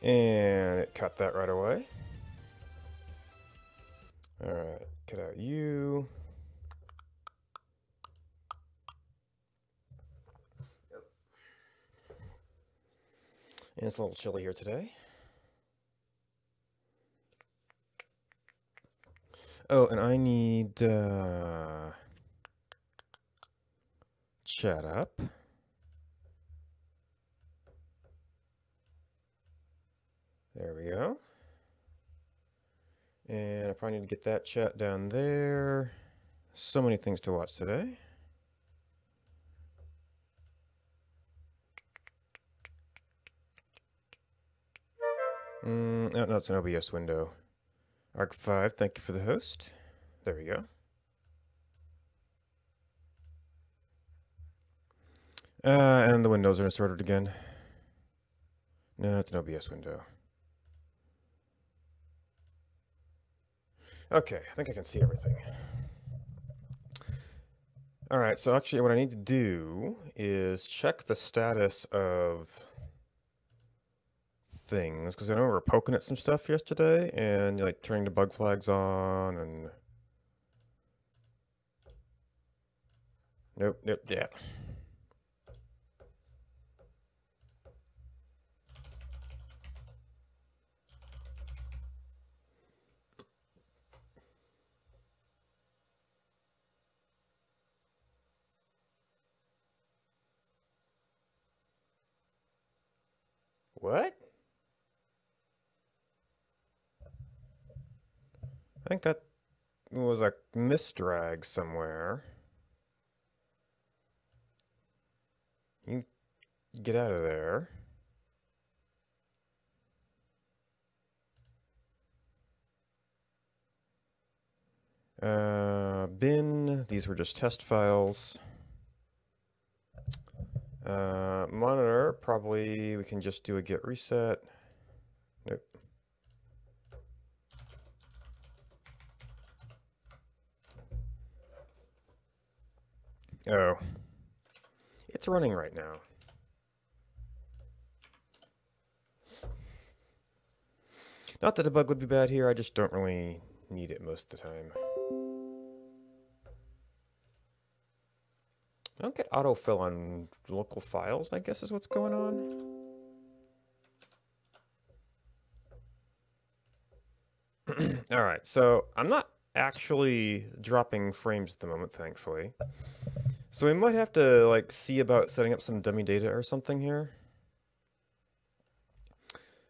And it cut that right away. All right, cut out you. And it's a little chilly here today. Oh, and I need chat up. There we go. And I probably need to get that chat down there. So many things to watch today. Oh, no, it's an OBS window. Arc5, thank you for the host. There we go. And the windows are assorted again. No, it's an OBS window. Okay, I think I can see everything. All right, so actually what I need to do is check the status of things, because I know we were poking at some stuff yesterday and like turning the bug flags on and... Nope, yeah. What? I think that was a misdrag somewhere. You get out of there. Bin, these were just test files. Monitor, probably we can just do a git reset. Nope. Oh. It's running right now. Not that the bug would be bad here, I just don't really need it most of the time. I don't get autofill on local files, I guess is what's going on. All right, so I'm not actually dropping frames at the moment, thankfully. So we might have to like see about setting up some dummy data or something here.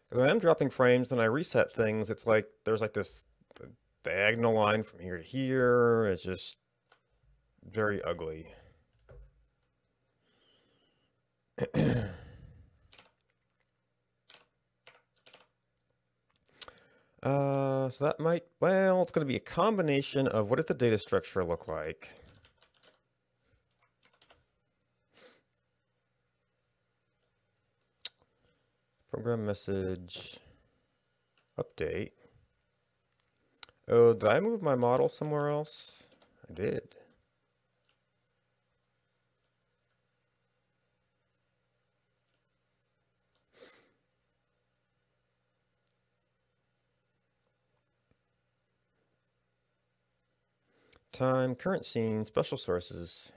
Because when I'm dropping frames, then I reset things, it's like there's like this diagonal line from here to here. It's just very ugly. So that might, well, it's going to be a combination of what does the data structure look like? Program message, update. Oh, did I move my model somewhere else? I did. Time, current scene, special sources.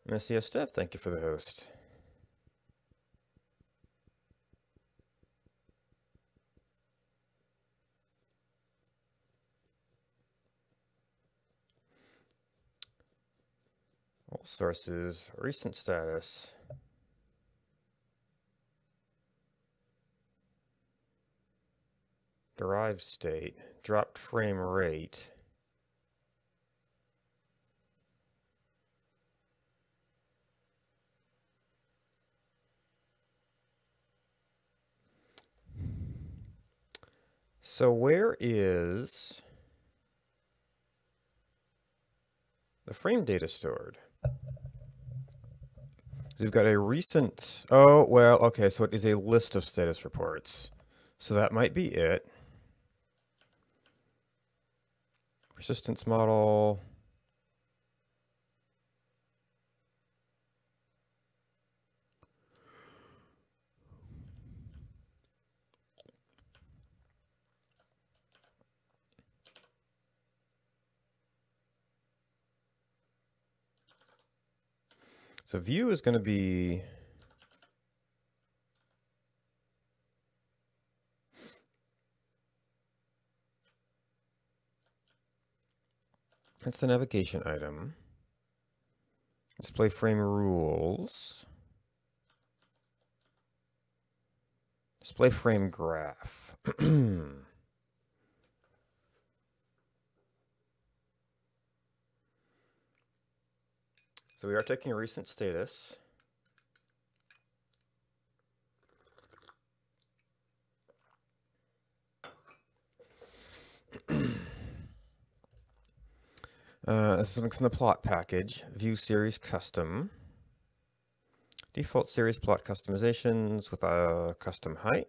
Messias Steph, thank you for the host. All sources, recent status. Derived state, dropped frame rate. So where is the frame data stored? We've got a recent, oh, well, okay, so it is a list of status reports. So that might be it. Persistence model. So view is going to be that's the navigation item. Display frame rules. Display frame graph. So we are taking a recent status. This is something from the plot package. View series custom. Default series plot customizations with a custom height.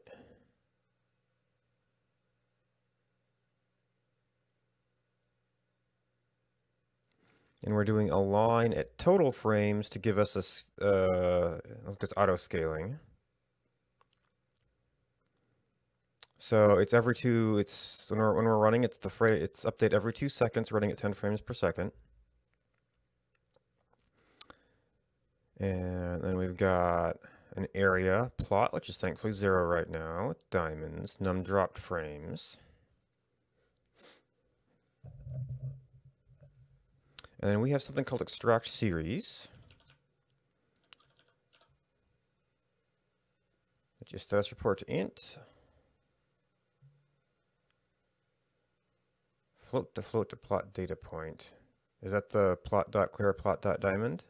And we're doing align at total frames to give us a, it's auto scaling. So it's every two, it's when we're running, it's update every 2 seconds, running at 10 frames per second. And then we've got an area plot, which is thankfully 0 right now, with diamonds, num dropped frames. And then we have something called extract series, which is status report to int, float to plot data point. Is that the plot.clear plot.diamond?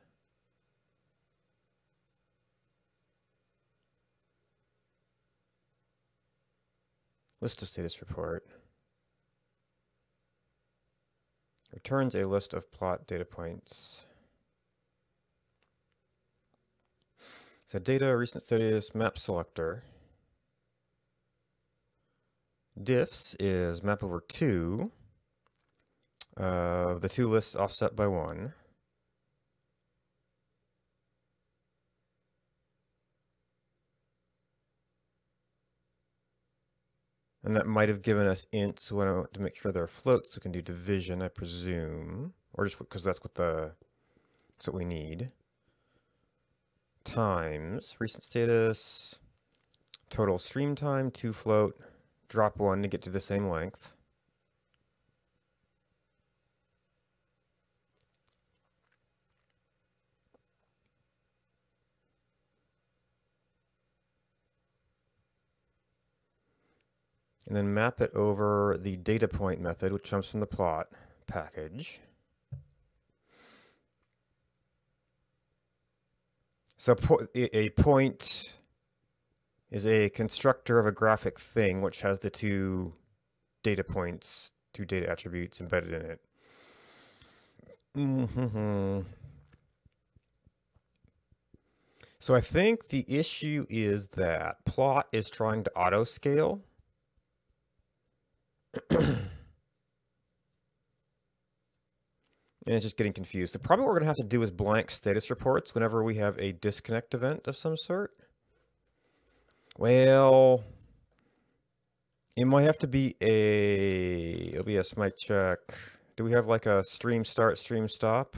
List of status report. Returns a list of plot data points. So data, recent status, map selector. Diffs is map over 2. The 2 lists offset by 1. And that might have given us ints when I want to make sure they're floats. So we can do division, I presume, or just because that's what we need. Times recent status, total stream time, 2 float, drop 1 to get to the same length. And then map it over the data point method, which comes from the plot package. So a point is a constructor of a graphic thing, which has the 2 data points, 2 data attributes embedded in it. So I think the issue is that plot is trying to auto scale. And it's just getting confused. So probably what we're going to have to do is blank status reports whenever we have a disconnect event of some sort. Well, it might have to be a OBS might check. Do we have like a stream start, stream stop?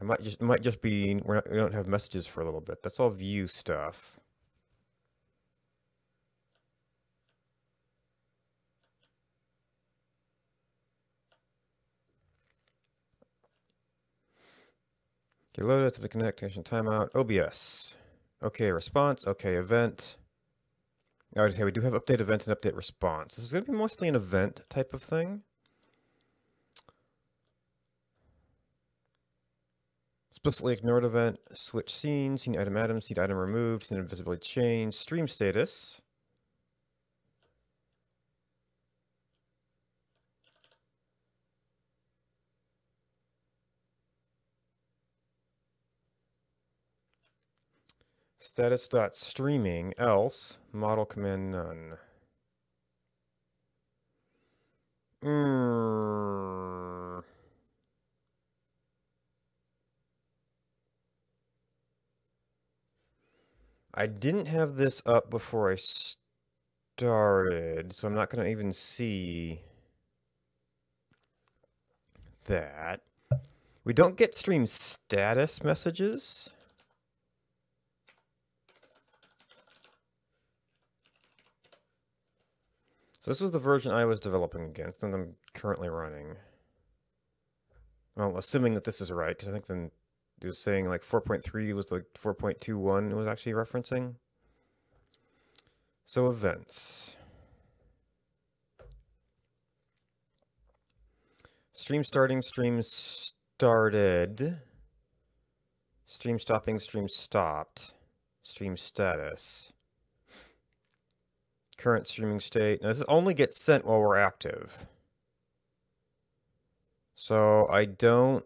It might just be we don't have messages for a little bit. That's all view stuff. Okay, load it to the connection timeout. OBS. Okay, response. Okay, event. Okay, we do have update event and update response. This is going to be mostly an event type of thing. Explicitly ignored event, switch scene, scene item added, scene item removed, scene invisibly changed, stream status. Status.streaming else model command none. I didn't have this up before I started, so I'm not going to even see that. We don't get stream status messages. So this was the version I was developing against, and I'm currently running. Well, assuming that this is right, because I think then it was saying like 4.3 was like 4.21 it was actually referencing. So events. Stream starting, stream started. Stream stopping, stream stopped. Stream status. Current streaming state. Now this only gets sent while we're active. So I don't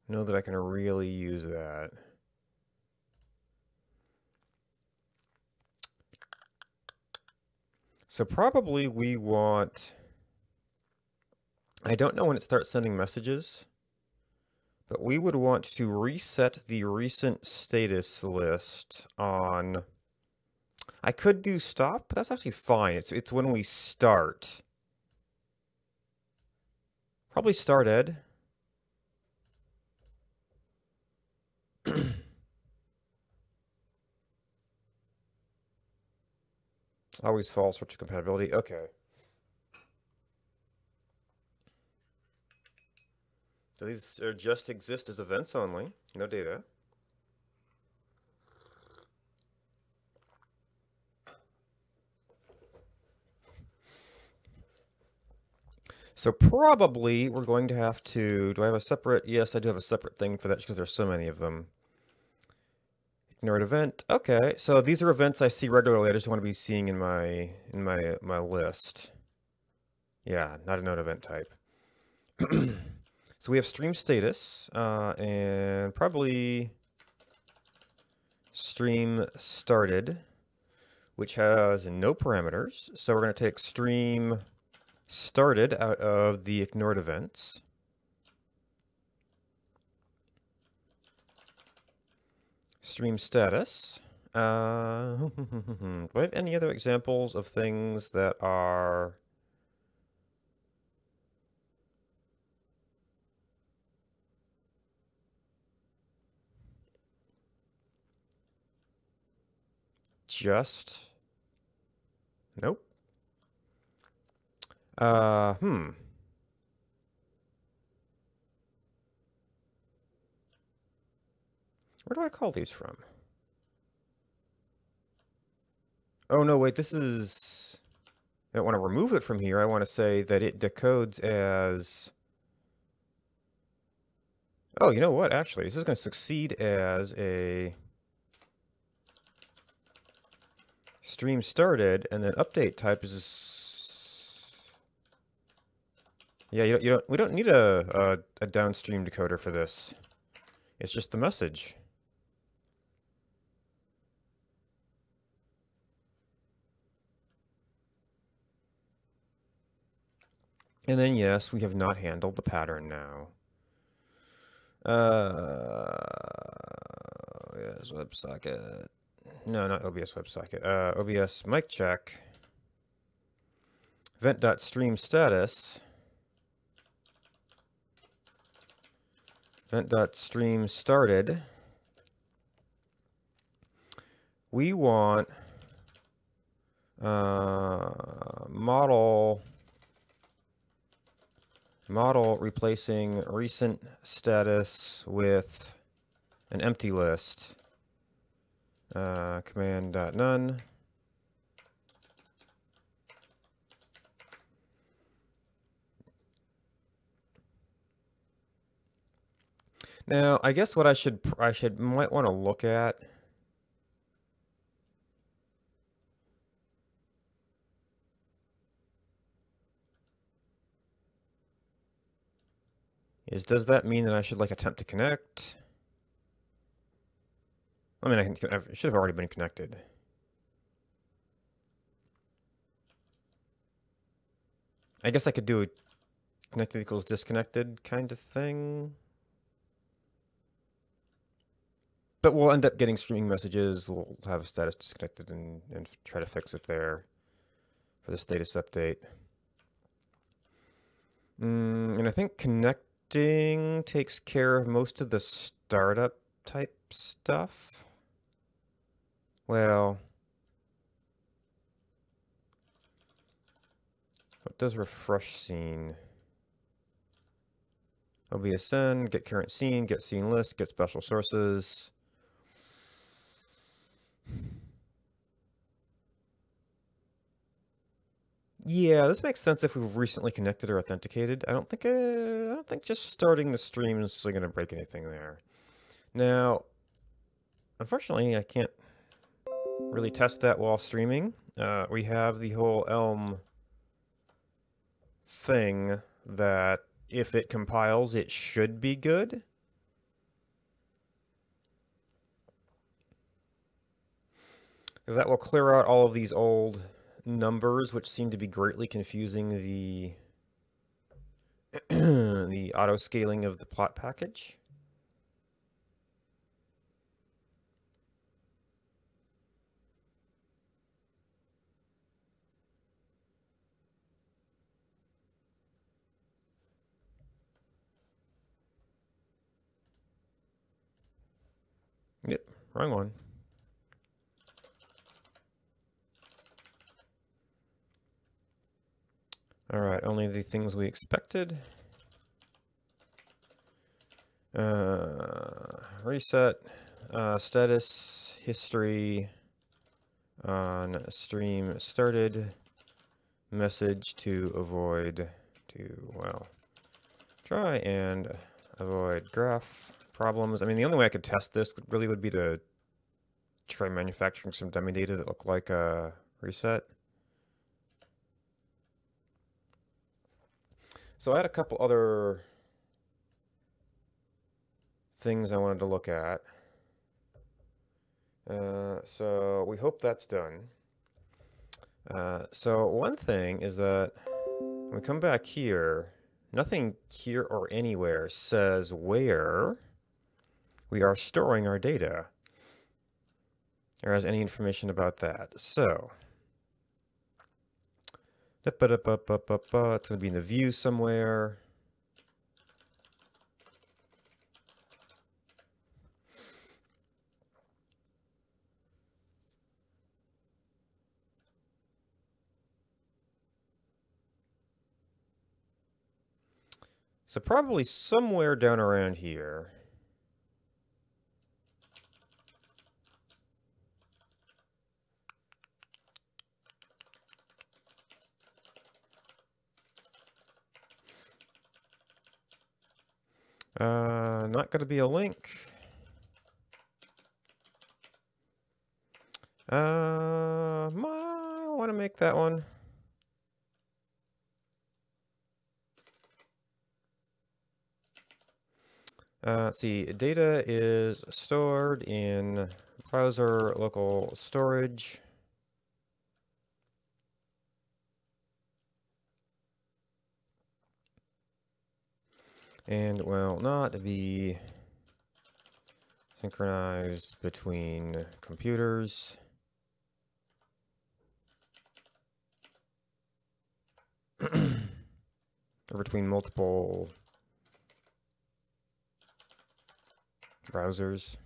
know that I can really use that. So probably we want, I don't know when it starts sending messages, but we would want to reset the recent status list on, I could do stop, but that's actually fine. It's when we start. Probably started. Always false for compatibility. Okay. So these just exist as events only, no data. So probably we're going to have to, do I have a separate, yes, I do have a separate thing for that because there's so many of them. Ignored event. Okay, so these are events I see regularly. I just want to be seeing in my list. Yeah, not a node event type. So we have stream status and probably stream started, which has no parameters. So we're going to take stream started out of the ignored events. Stream status. Do I have any other examples of things that are just? Nope. Where do I call these from? Oh, no, wait, this is, I don't want to remove it from here. I want to say that it decodes as, oh, you know what, actually, this is going to succeed as a stream started, and then update type is, yeah, we don't need a downstream decoder for this. It's just the message. And then, yes, we have not handled the pattern now. Yes, WebSocket. No, not OBS WebSocket. OBS mic check. Event.stream status. Event.stream started. We want model replacing recent status with an empty list. Command.none. Now, I guess what I might want to look at is, does that mean that I should like attempt to connect? I mean, I should have already been connected. I guess I could do a connected equals disconnected kind of thing. But we'll end up getting streaming messages. We'll have a status disconnected and try to fix it there. for the status update. And I think connecting takes care of most of the startup type stuff. Well, what does refresh scene? OBSN, get current scene, get scene list, get special sources. Yeah, this makes sense if we've recently connected or authenticated. I don't think just starting the stream is going to break anything there. Now, unfortunately, I can't really test that while streaming. We have the whole Elm thing that if it compiles, it should be good. Because that will clear out all of these old numbers, which seem to be greatly confusing the the auto scaling of the plot package. Yep, wrong one. All right, only the things we expected. Reset, status, history on stream started, message to avoid, well, try and avoid graph problems. I mean, the only way I could test this really would be to try manufacturing some dummy data that look like a reset. So I had a couple other things I wanted to look at. So we hope that's done. So one thing is that when we come back here, nothing here or anywhere says where we are storing our data or has any information about that. So it's going to be in the view somewhere. So probably somewhere down around here. Not going to be a link. I want to make that one. Let's see, data is stored in browser local storage. And will not be synchronized between computers. Or between multiple browsers.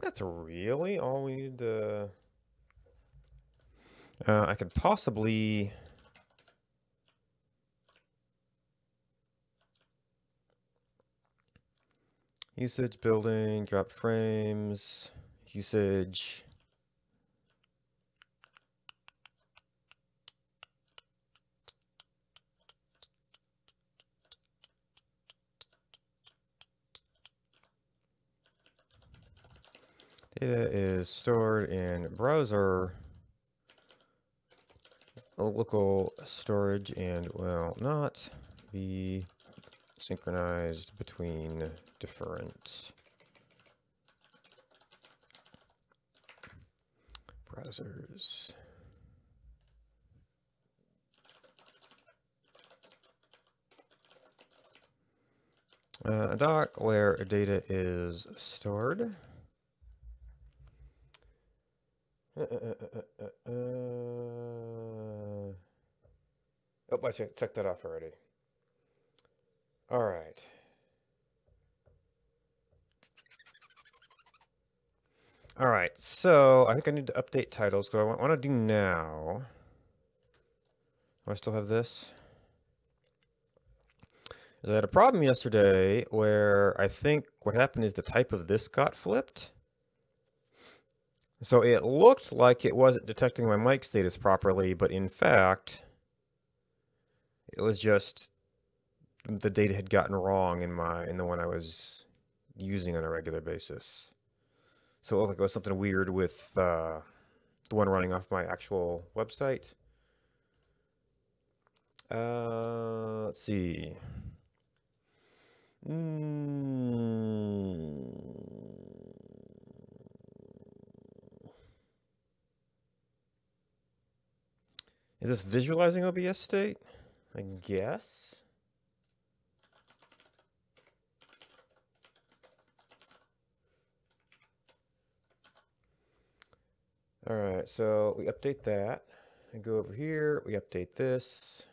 That's really all we need to... I could possibly... Usage building, drop frames, usage... Data is stored in browser local storage and will not be synchronized between different browsers. A dock where data is stored. Oh, I checked that off already. All right. All right, so I think I need to update titles. What I want to do now. Do I still have this? I had a problem yesterday where I think what happened is the type of this got flipped. So it looked like it wasn't detecting my mic status properly, but in fact, it was just the data had gotten wrong in the one I was using on a regular basis. So it looked like it was something weird with the one running off my actual website. Let's see. Is this visualizing OBS state? I guess. All right, so we update that. I go over here, we update this.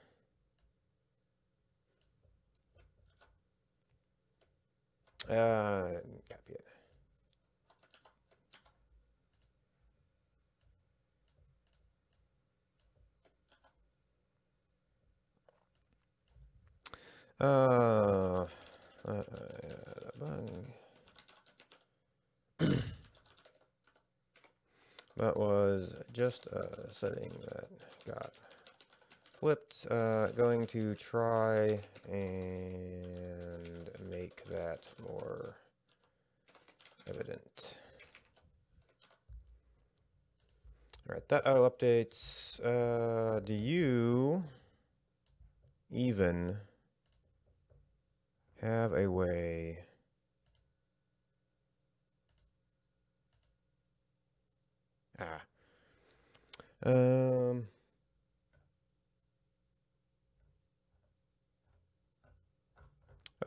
Copy it. That was just a setting that got flipped. Going to try and make that more evident. All right, that auto updates. Do you even have a way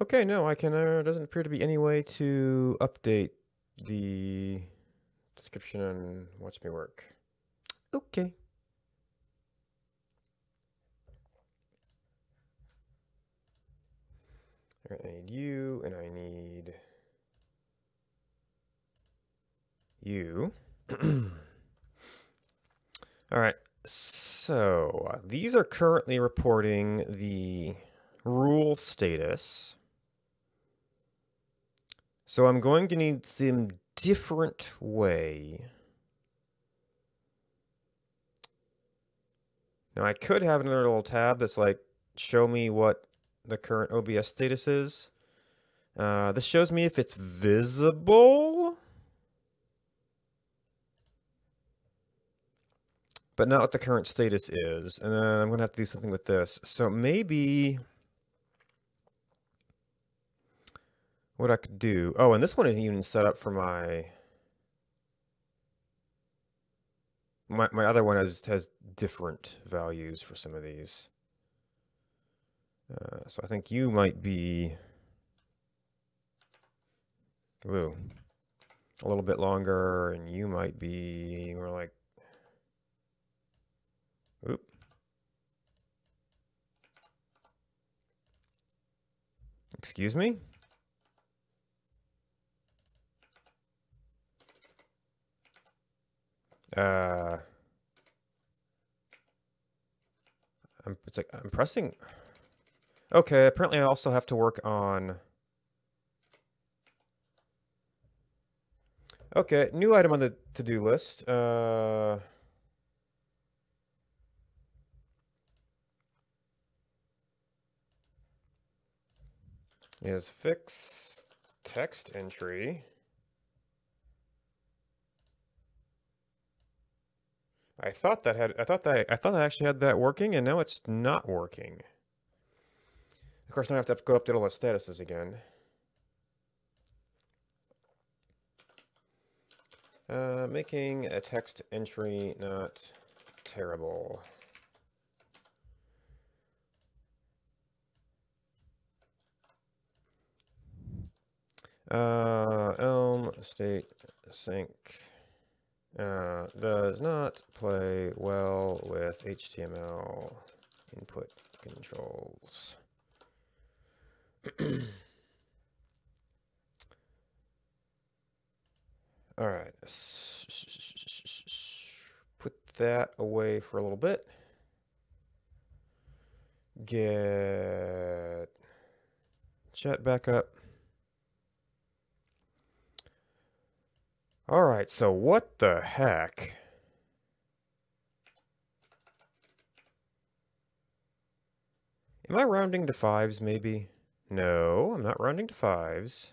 okay, no, I can, doesn't appear to be any way to update the description and watch me work. Okay. All right, I need you, and I need you. All right, so these are currently reporting the rule status. So I'm going to need some different way. Now I could have another little tab that's like, show me what the current OBS status is. This shows me if it's visible, but not what the current status is. And then I'm going to have to do something with this. So maybe what I could do. Oh, and this one isn't even set up for my other one has different values for some of these. So I think you might be a little bit longer, and you might be more like, oop. Excuse me? It's like I'm pressing. Okay, apparently I also have to work on. Okay, new item on the to-do list. Is fix text entry. I thought I actually had that working, and now it's not working. Of course, now I have to go update all the statuses again. Making a text entry not terrible. Elm state sync does not play well with HTML input controls. All right, put that away for a little bit. Get chat back up. All right, so what the heck? Am I rounding to fives, maybe? No, I'm not rounding to fives.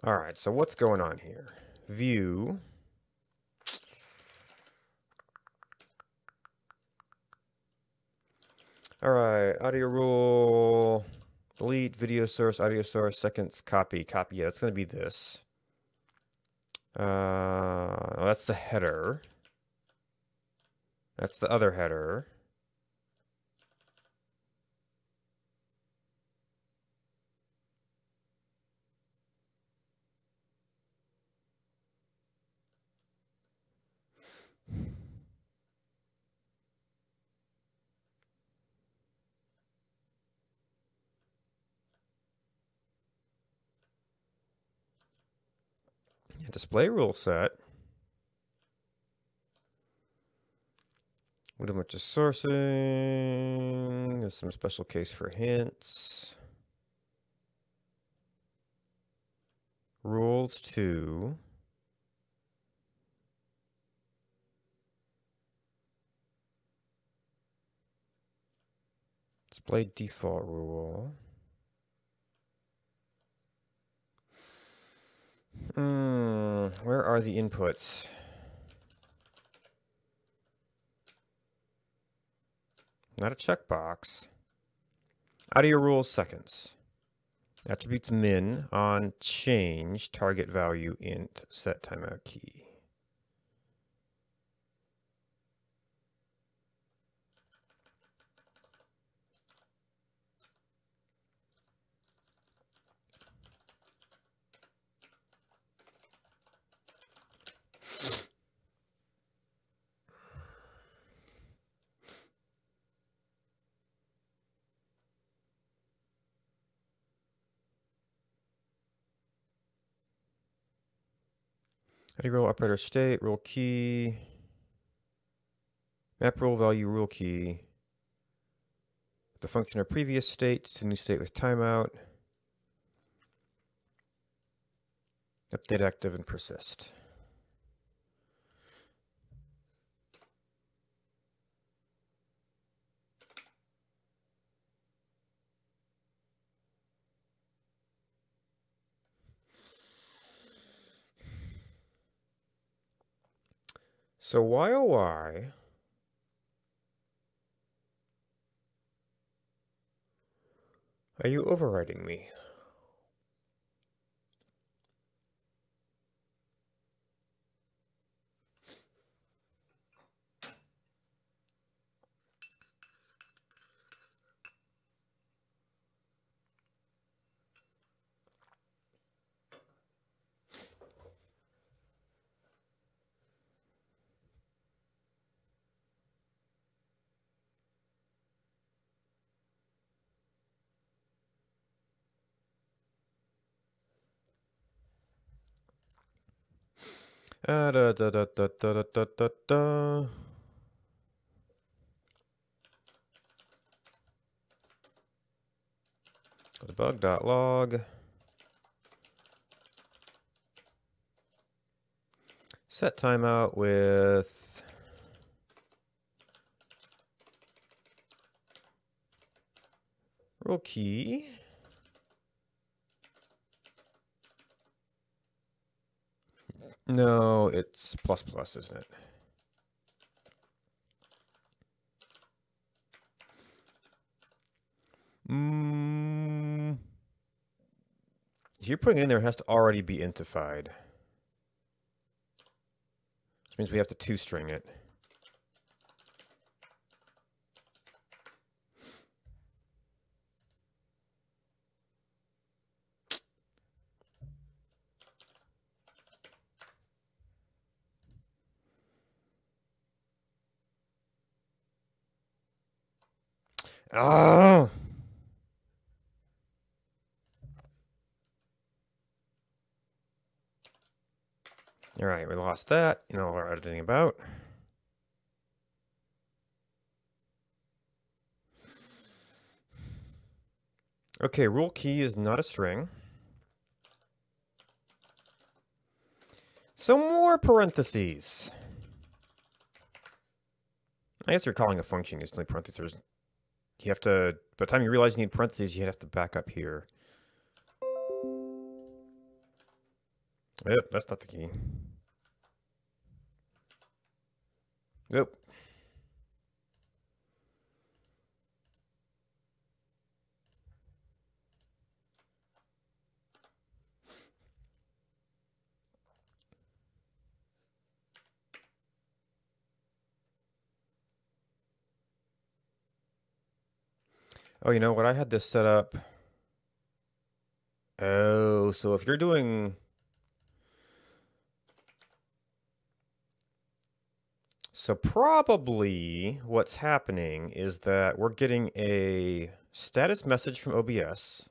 All right, so what's going on here? View. All right, audio rule, delete, video source, audio source, seconds, copy. Yeah, it's going to be this. That's the header. That's the other header. Display rule set. We'll do a bunch of sourcing. There's some special case for hints. Rules 2. Display default rule. Where are the inputs? Not a checkbox. Audio rules seconds. Attributes min on change target value int set timeout key. Audio rule operator state, rule key, map rule value rule key, the function of previous state to new state with timeout, update active and persist. So why oh why are you overriding me? Da da da da da da da da da. Debug.log. Set timeout with Rule key. No, it's plus plus, isn't it? If you're putting it in there, it has to already be intified. Which means we have to two-string it. Oh! All right, we lost that. You know what we're editing about. Okay, rule key is not a string. So more parentheses. I guess you're calling a function instantly parentheses. You have to, by the time you realize you need parentheses, you have to back up here. Yep, that's not the key. Nope. Oh, you know what? I had this set up. Oh, so if you're doing... So probably what's happening is that we're getting a status message from OBS.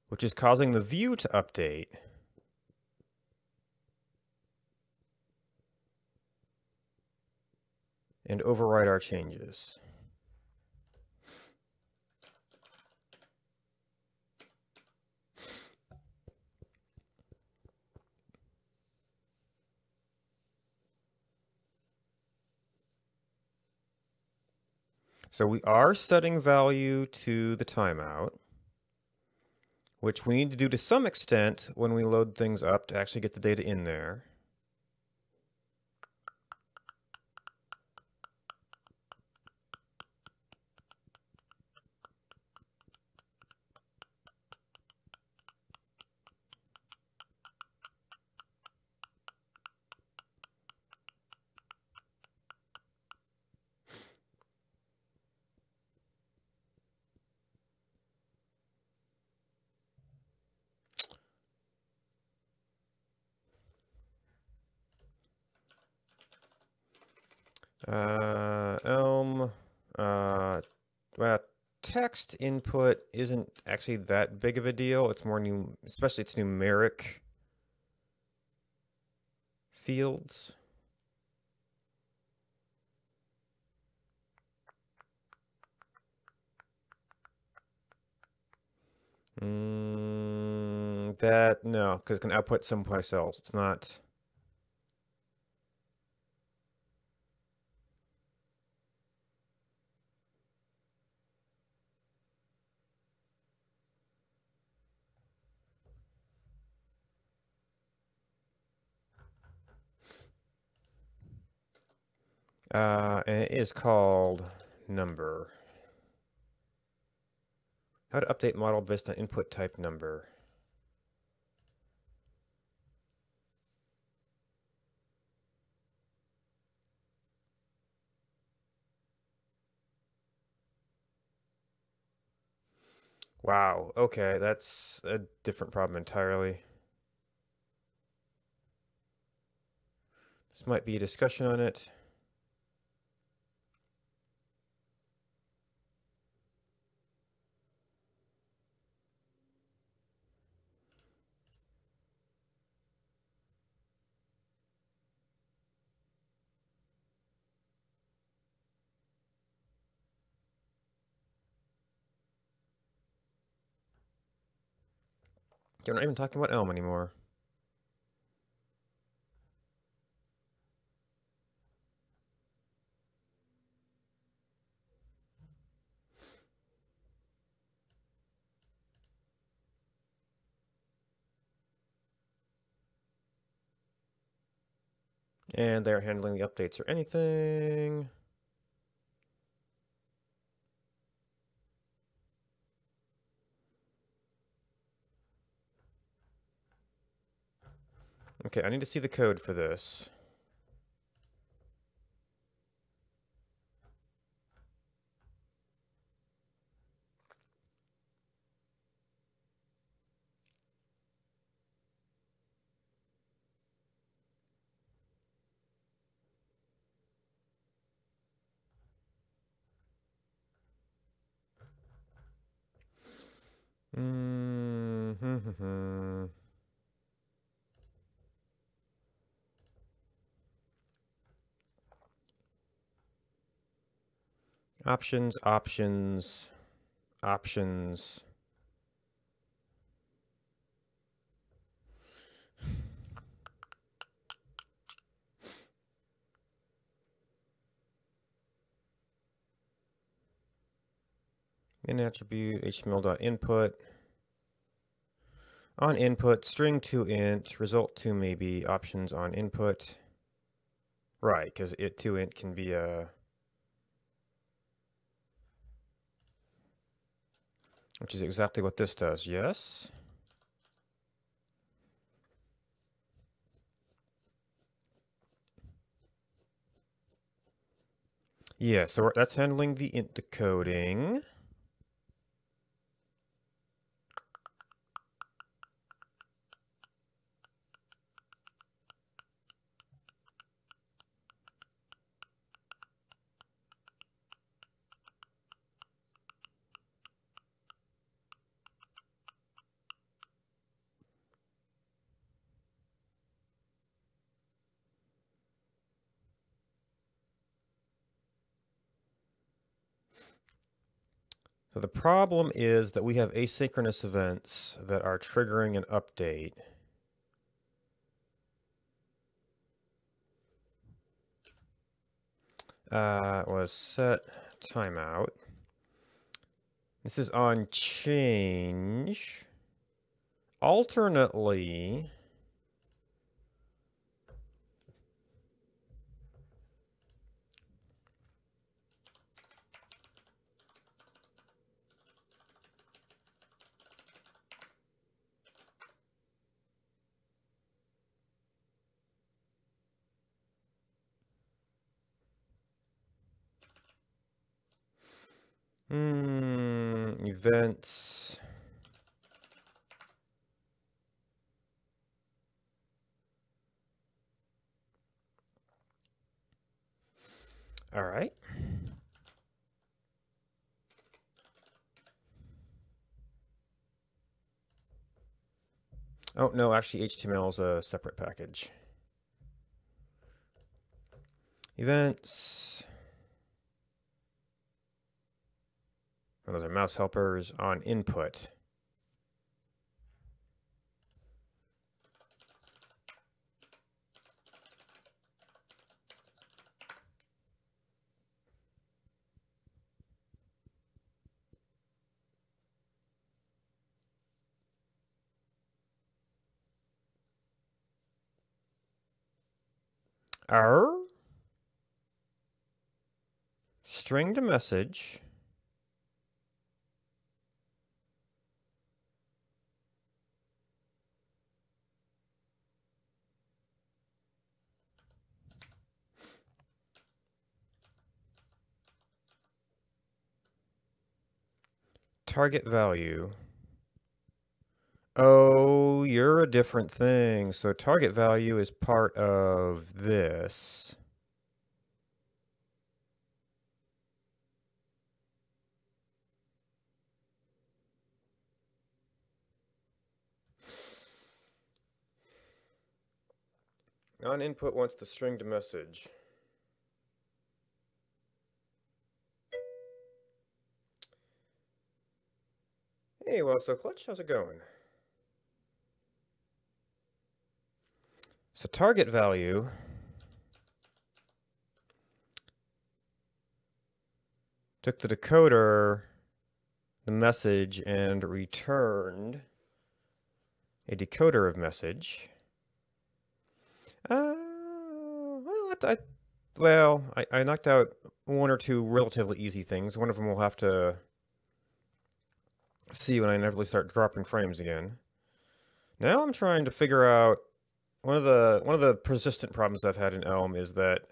Which is causing the view to update. And override our changes. So we are setting value to the timeout, which we need to do to some extent when we load things up to actually get the data in there. Elm, well, text input isn't actually that big of a deal. It's more especially it's numeric fields. No, because it can output someplace else. It's not. And it is called number. How to update model based on input type number. Wow, okay, that's a different problem entirely. This might be a discussion on it. We're not even talking about Elm anymore. And they're handling the updates or anything. Okay, I need to see the code for this. Options, options, options. In attribute, html.input. On input, string to int, result to maybe, options on input. Right, because it to int can be a... Which is exactly what this does, yes? Yeah, so that's handling the int decoding. So the problem is that we have asynchronous events that are triggering an update. Was set timeout. This is on change. Alternately, events. All right. Oh, no, actually HTML is a separate package. Events. Oh, those are mouse helpers on input. Our string to message. Target value. Oh, you're a different thing. So target value is part of this. On input wants the string to message. Hey, well, so Clutch, how's it going? So target value took the decoder, the message, and returned a decoder of message. Well, I knocked out one or two relatively easy things. One of them we'll have to see when I inevitably start dropping frames again. Now I'm trying to figure out one of the persistent problems I've had in Elm is that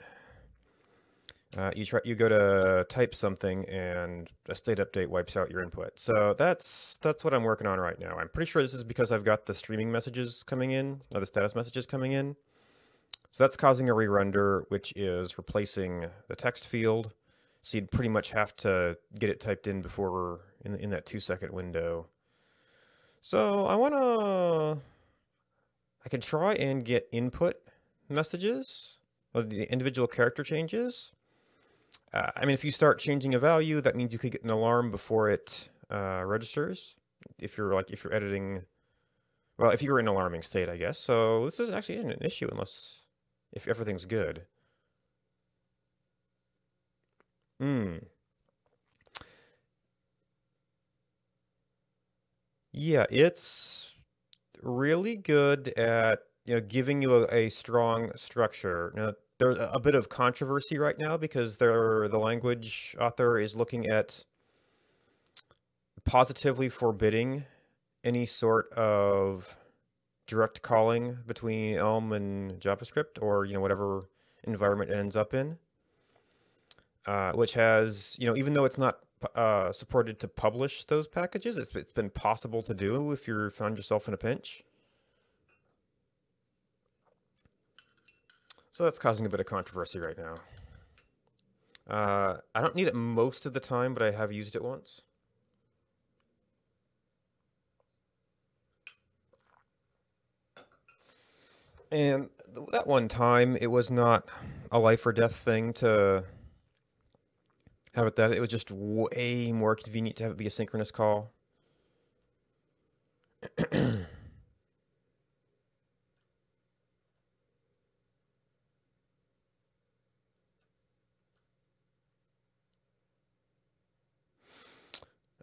you go to type something and a state update wipes out your input. So that's what I'm working on right now. I'm pretty sure this is because I've got the streaming messages coming in, or the status messages coming in. So that's causing a re-render, which is replacing the text field. So you'd pretty much have to get it typed in before in that 2-second window. So I can try and get input messages, or the individual character changes. I mean, if you start changing a value, that means you could get an alarm before it registers. If you're editing, well, if you were in an alarming state, I guess. So this isn't actually an issue if everything's good. Yeah, it's really good at giving you a strong structure. Now, there's a bit of controversy right now because the language author is looking at positively forbidding any sort of direct calling between Elm and JavaScript, or whatever environment it ends up in, which has even though it's not supported to publish those packages, it's been possible to do if you found yourself in a pinch. So that's causing a bit of controversy right now. I don't need it most of the time, but I have used it once. And that one time, it was not a life or death thing to have it that. It was just way more convenient to have it be a synchronous call.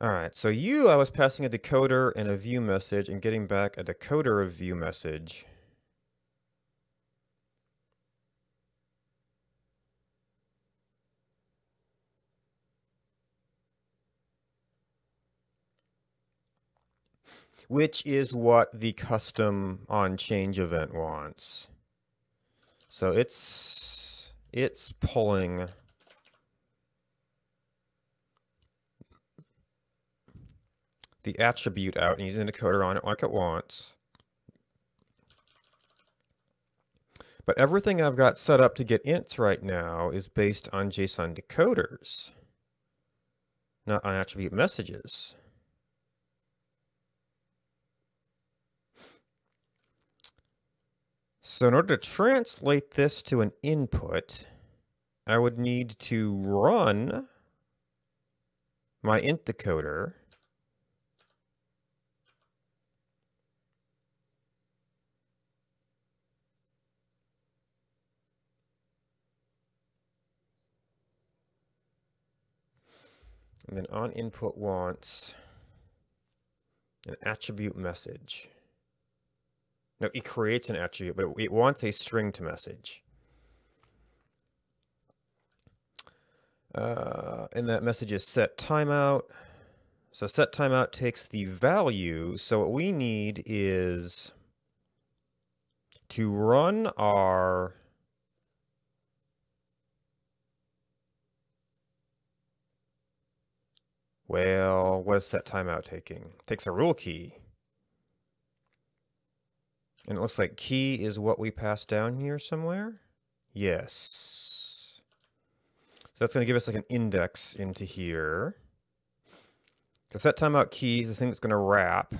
All right, so I was passing a decoder and a view message and getting back a decoder of view message. Which is what the custom on change event wants. So it's pulling the attribute out and using the decoder on it like it wants. But everything I've got set up to get ints right now is based on JSON decoders, not on attribute messages. So in order to translate this to an input, I would need to run my int decoder. And then on input wants an attribute message. No, it creates an attribute, but it wants a string to message. And that message is set timeout. So set timeout takes the value. So what we need is to run our well, what is set timeout taking? It takes a rule key. And it looks like key is what we pass down here somewhere. Yes. So that's going to give us like an index into here. The set timeout key is the thing that's going to wrap.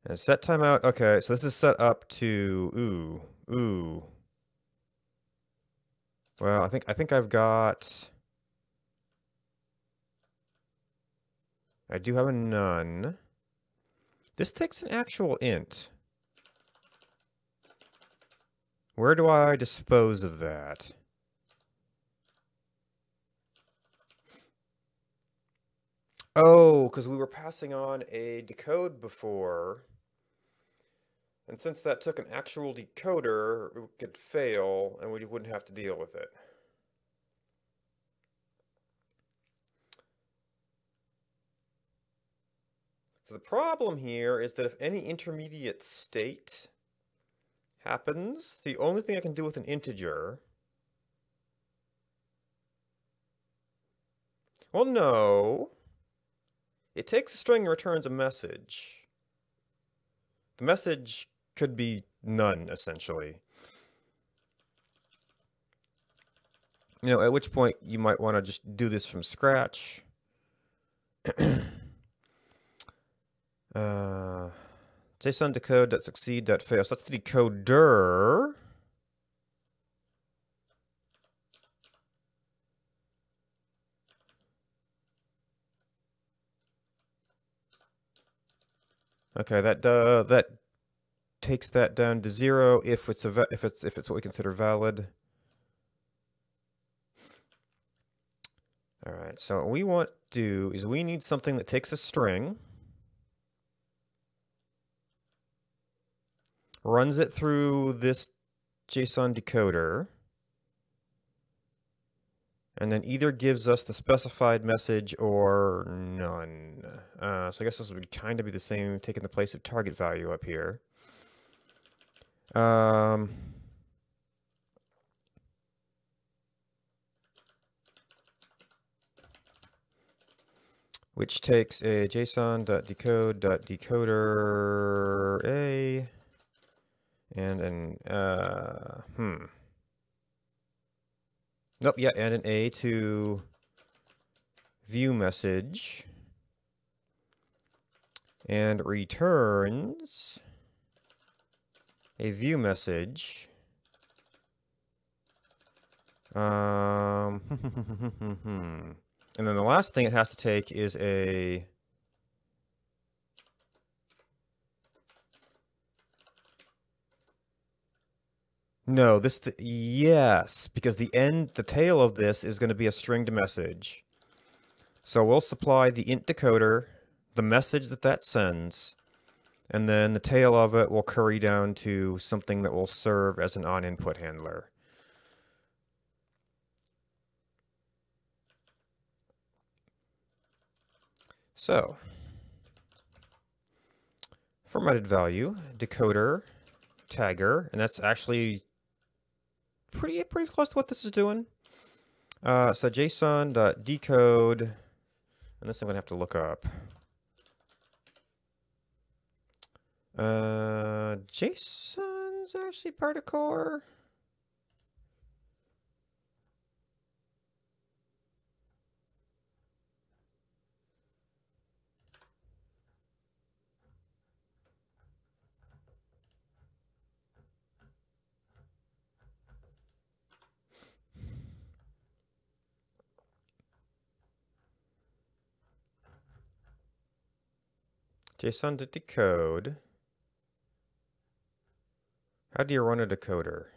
And set timeout, okay, so this is set up to, ooh. Well, I think I've got, I do have a none. This takes an actual int. Where do I dispose of that? Oh, because we were passing on a decode before. And since that took an actual decoder, it could fail and we wouldn't have to deal with it. So the problem here is that if any intermediate state happens, the only thing I can do with an integer... Well, no. It takes a string and returns a message. The message could be none, essentially. You know, at which point you might want to just do this from scratch. JSON decode.succeed.fail. So that's the decoder. Okay, that takes that down to 0 if it's what we consider valid. All right, so what we want to do is we need something that takes a string, runs it through this JSON decoder, and then either gives us the specified message or none. So I guess this would kind of be the same, taking the place of target value up here. Which takes a JSON.decode.decoder A and an nope, yeah, and an A to view message and returns a view message. And then the last thing it has to take is a no, yes, because the tail of this is going to be a stringed message. So we'll supply the int decoder, the message that sends, and then the tail of it will curry down to something that will serve as an on-input handler. So, formatted value, decoder, tagger, and that's actually pretty close to what this is doing. So JSON.decode, and this I'm gonna have to look up. JSON's actually part of core. JSON to decode. How do you run a decoder?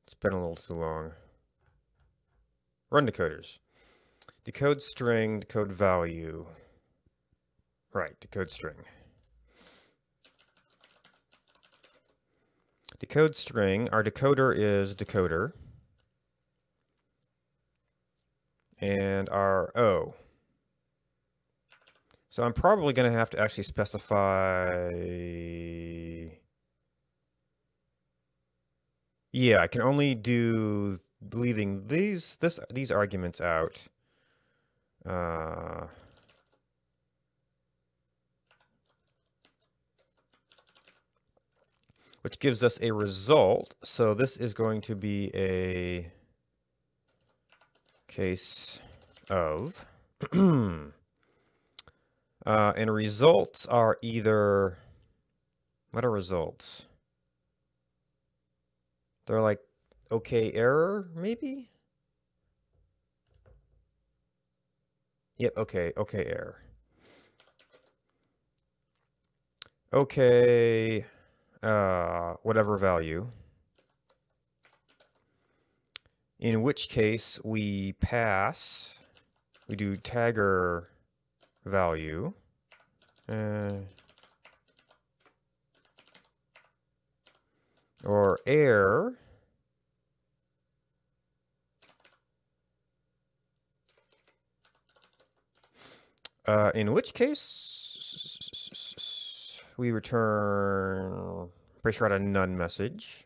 It's been a little too long. Run decoders. Decode string, decode value. Right, decode string. Decode string, our decoder is decoder. And our O. So I'm probably going to have to actually specify... Yeah, I can only do leaving these arguments out. Which gives us a result. So this is going to be a case of... and results are either... What are results? They're like, okay, error, maybe? Yep, okay, error. Okay, whatever value. In which case we do tagger value. or error. In which case, we return, pretty sure, a none message.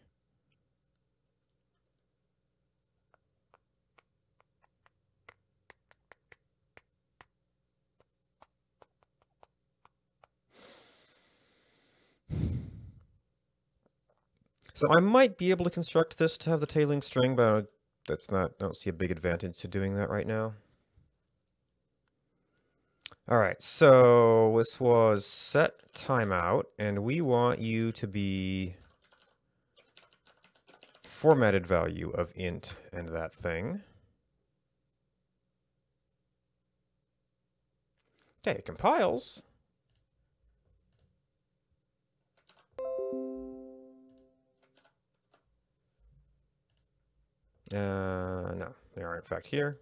So I might be able to construct this to have the tailing string, but that's not, I don't see a big advantage to doing that right now. All right, so this was set timeout, and we want you to be formatted value of int and that thing. Okay, it compiles. No, they are in fact here.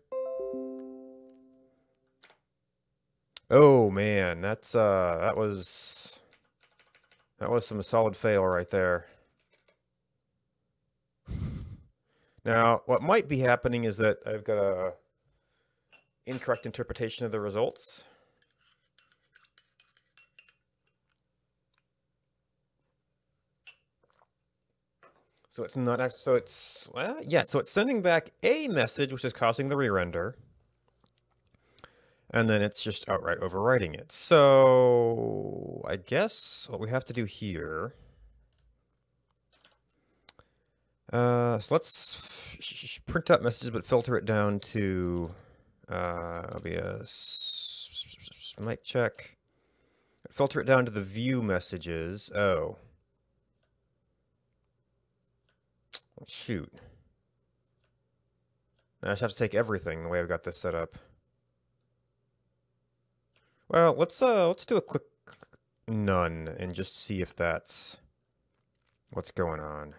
Oh man, that's that was some solid fail right there. Now, what might be happening is that I've got a incorrect interpretation of the results. So it's not actually, so it's, well, yeah, so it's sending back a message which is causing the re-render. And then it's just outright overwriting it. So I guess what we have to do here, so let's print out messages, but filter it down to, it'll be a mic check. Filter it down to the view messages. Oh. Shoot. I just have to take everything the way I've got this set up. Well, let's do a quick none and just see if that's what's going on.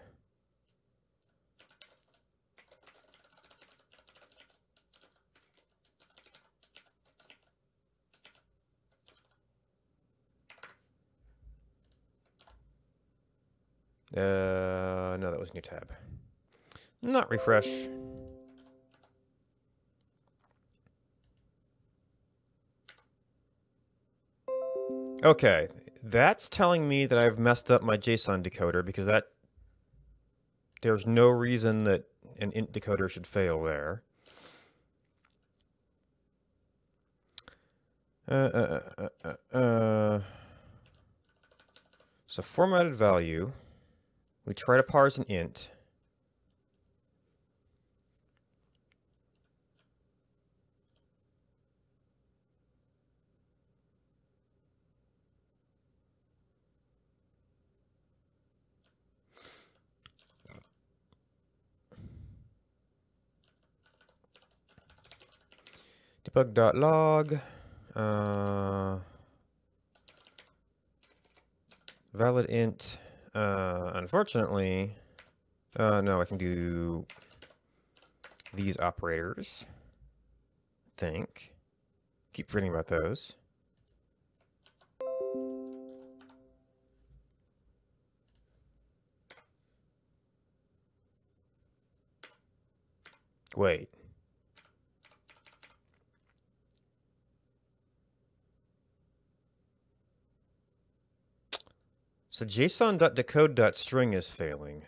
No, that was a new tab. Not refresh. Okay, that's telling me that I've messed up my JSON decoder because there's no reason that an int decoder should fail there. So formatted value, we try to parse an int. Debug.log, valid int, unfortunately, no, I can do these operators, I think. Keep forgetting about those. Wait. So JSON.decode.string is failing.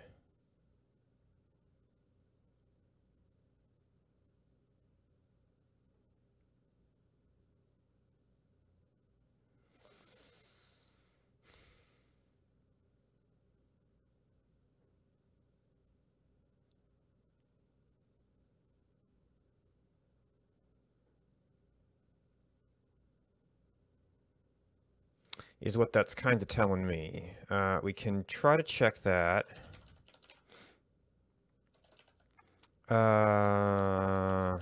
Is what that's kind of telling me. We can try to check that. Oh,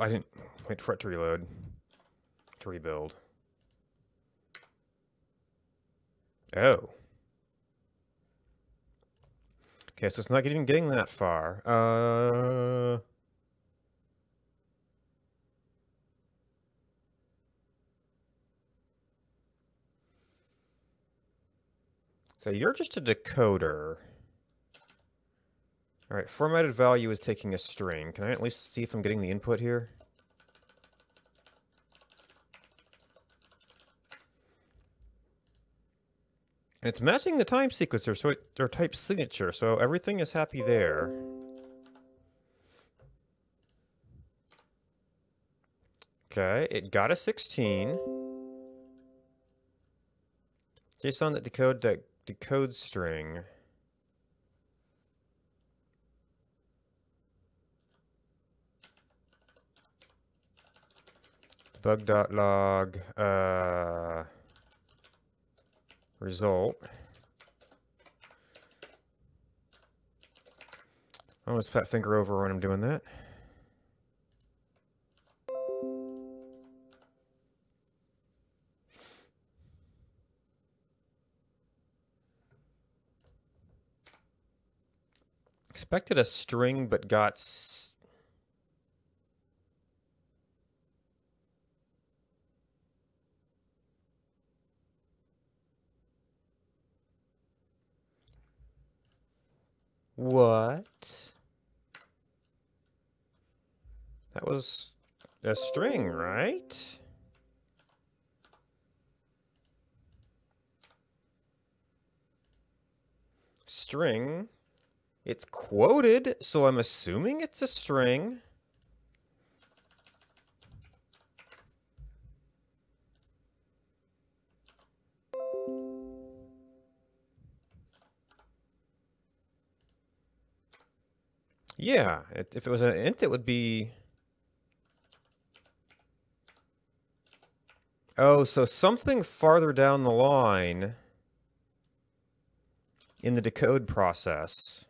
I didn't wait for it to reload, to rebuild. Oh. Okay, so it's not even getting that far. So you're just a decoder. All right, formatted value is taking a string. Can I at least see if I'm getting the input here? And it's matching the time sequencer, so or type signature, so everything is happy there. Okay, it got a 16. JSON that decodes string. Debug.log result. I almost fat finger over when I'm doing that. Expected a string, but got... What? That was a string, right? String. It's quoted, so I'm assuming it's a string. Yeah, if it was an int, it would be... Oh, so something farther down the line in the decode process.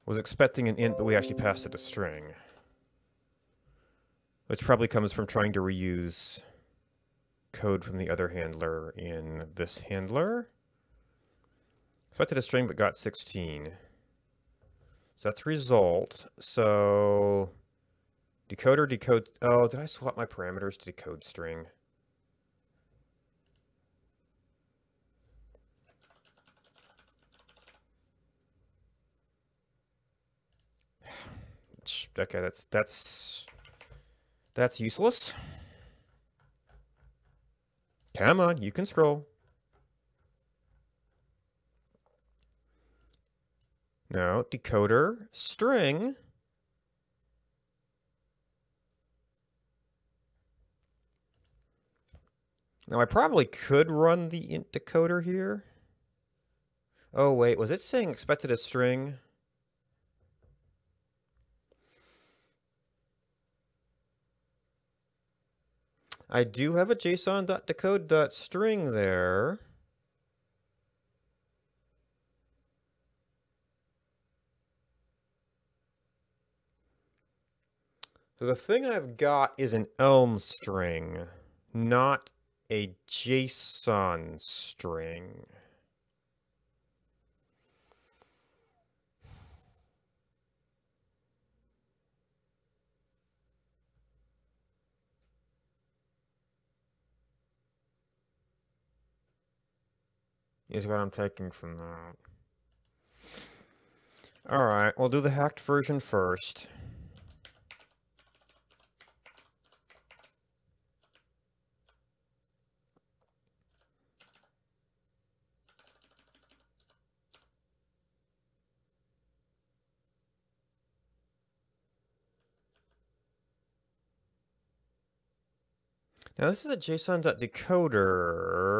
Was expecting an int, but we actually passed it a string. Which probably comes from trying to reuse code from the other handler in this handler. Expected a string, but got 16. So that's result. So decoder decode. Oh, did I swap my parameters to decode string? Okay, that's useless. Come on, you can scroll. No, decoder string. Now I probably could run the int decoder here. Oh wait, was it saying expected a string? I do have a JSON.decode.string there. So the thing I've got is an Elm string, not a JSON string. Is what I'm taking from that. All right, we'll do the hacked version first. Now this is a JSON.decoder.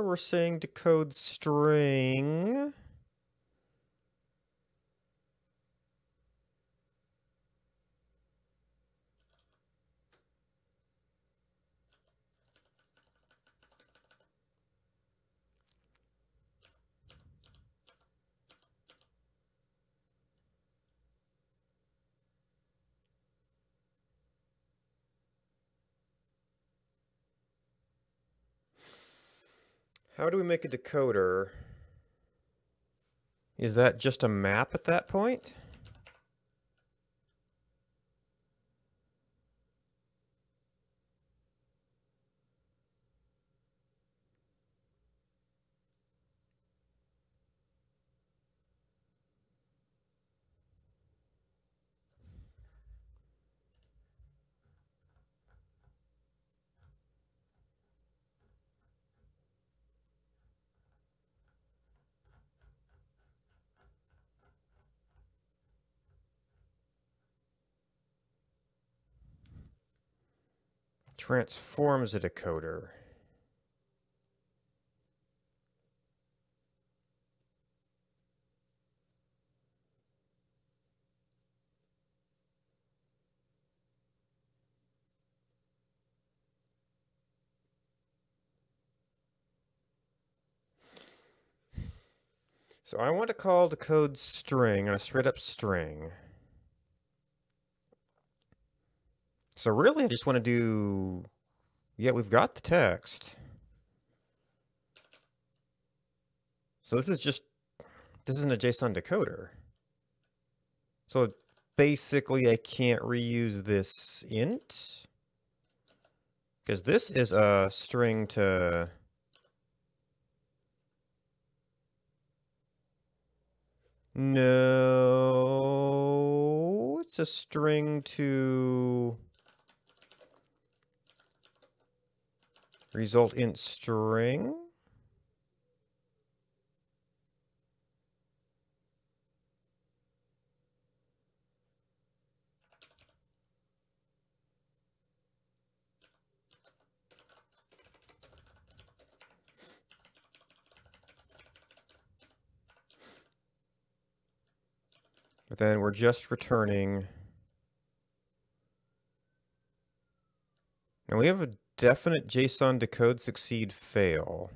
We're saying decode string. How do we make a decoder? Is that just a map at that point? Transforms a decoder. So I want to call the code string, a straight up string. So really I just want to do, yeah, we've got the text. So this isn't a JSON decoder. So basically I can't reuse this int, because this is a string to... No, it's a string to result int string. But then we're just returning. Now we have a definite JSON decode succeed fail.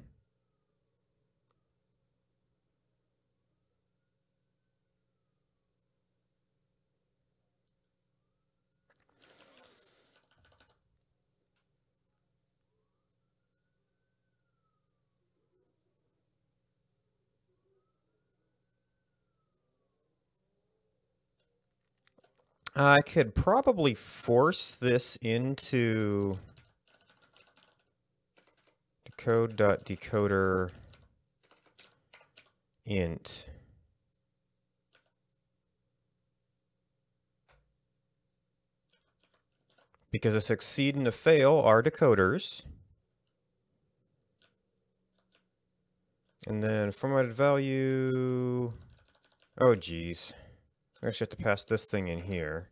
I could probably force this into decode.decoder int. Because a succeed and a fail are decoders. And then formatted value. Oh, geez. I actually have to pass this thing in here.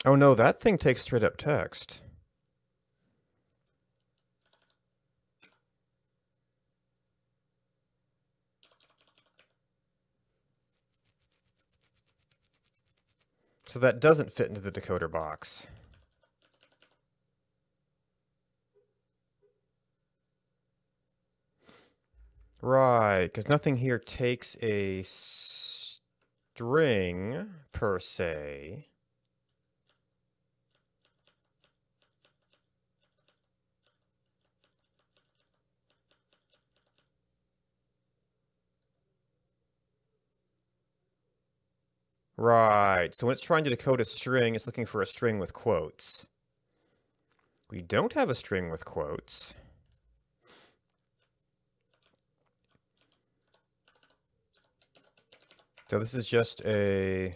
Oh no, that thing takes straight up text. So that doesn't fit into the decoder box. Right, because nothing here takes a string, per se. Right, so when it's trying to decode a string, it's looking for a string with quotes. We don't have a string with quotes. So this is just a...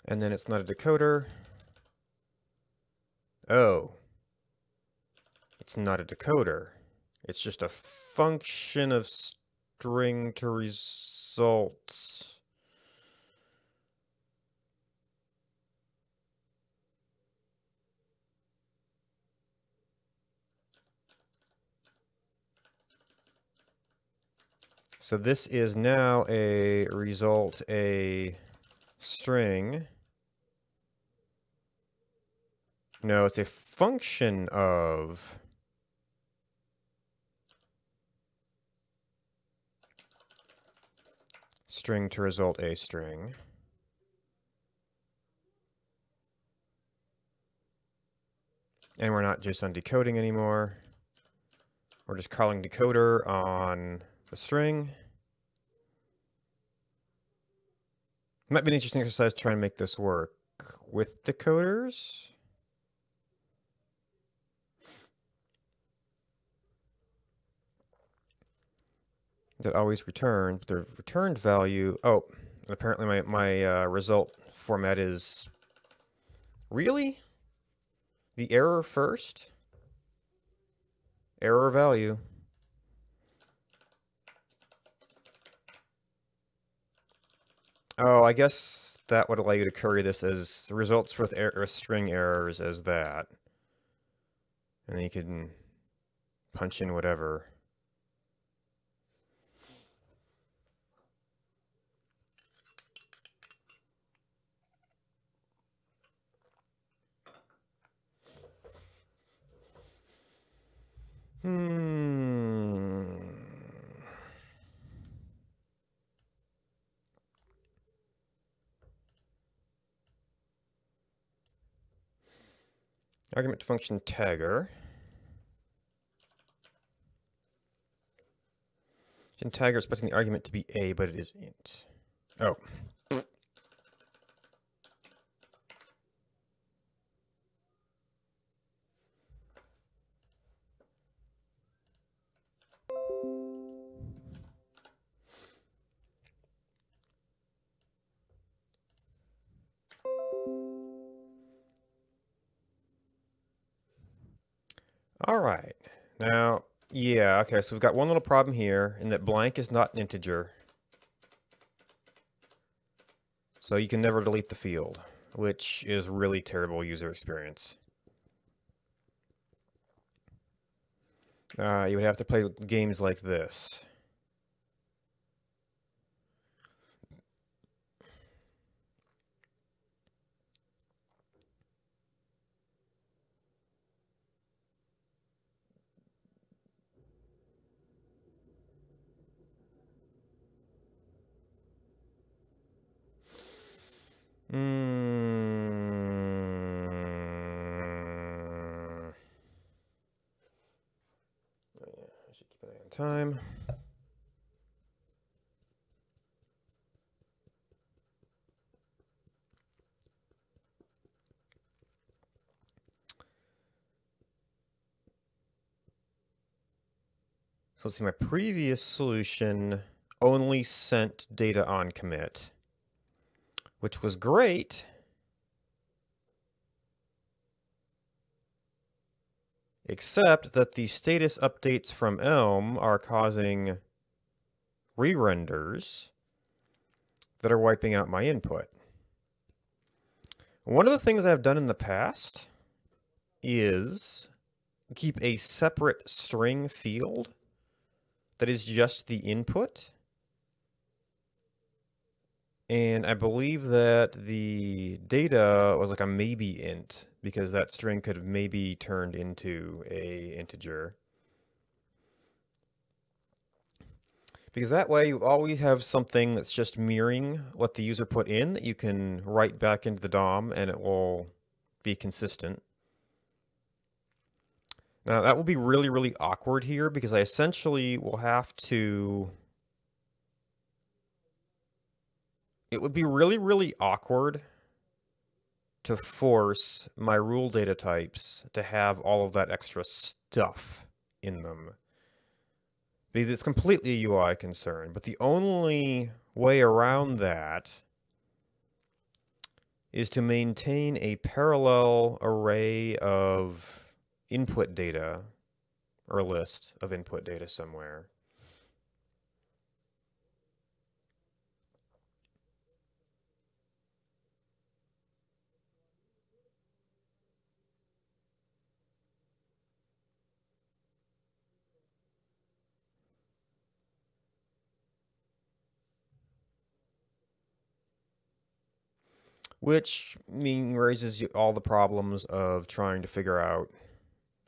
And then it's not a decoder. Oh. It's not a decoder. It's just a function of string to results. So this is now a result, a string. No, it's a function of string to result a string. And we're not JSON decoding anymore. We're just calling decoder on the string. Might be an interesting exercise to try and make this work with decoders. That always return, but the returned value, oh, apparently my result format is, really? The error first? Error value. Oh, I guess that would allow you to query this as results with string errors as that. And then you can punch in whatever. Argument to function tagger. Tagger is expecting the argument to be a, but it is int. Oh. All right. Now, yeah, okay, so we've got one little problem here, in that blank is not an integer. So you can never delete the field, which is really terrible user experience. You would have to play games like this. Yeah, I should keep an eye on time. So let's see, my previous solution only sent data on commit, which was great. Except that the status updates from Elm are causing re-renders that are wiping out my input. One of the things I've done in the past is keep a separate string field that is just the input. And I believe that the data was like a maybe int, because that string could have maybe turned into a integer. Because that way you always have something that's just mirroring what the user put in that you can write back into the DOM, and it will be consistent. Now that will be really, really awkward here, because I essentially will have to... It would be really, really awkward to force my rule data types to have all of that extra stuff in them, because it's completely a UI concern. But the only way around that is to maintain a parallel array of input data, or a list of input data somewhere. which raises all the problems of trying to figure out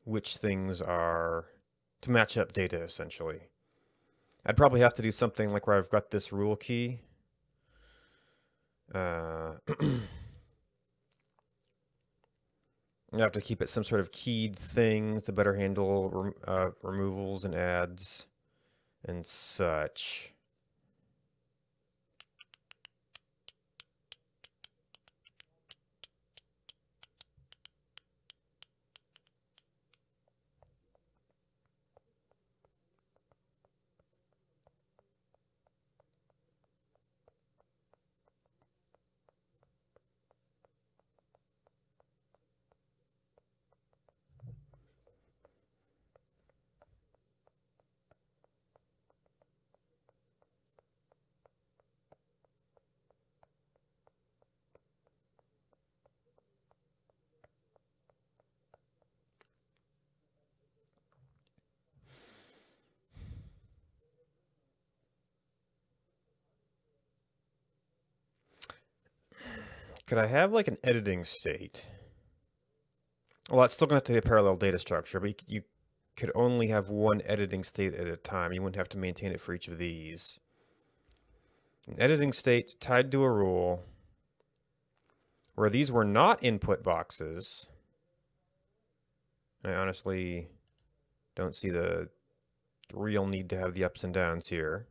which things are to match up data, essentially. I'd probably have to do something like where I've got this rule key. I have to keep it some sort of keyed thing to better handle removals and adds and such. Could I have like an editing state? Well, it's still going to have to be a parallel data structure, but you could only have one editing state at a time. You wouldn't have to maintain it for each of these. An editing state tied to a rule where these were not input boxes. I honestly don't see the real need to have the ups and downs here.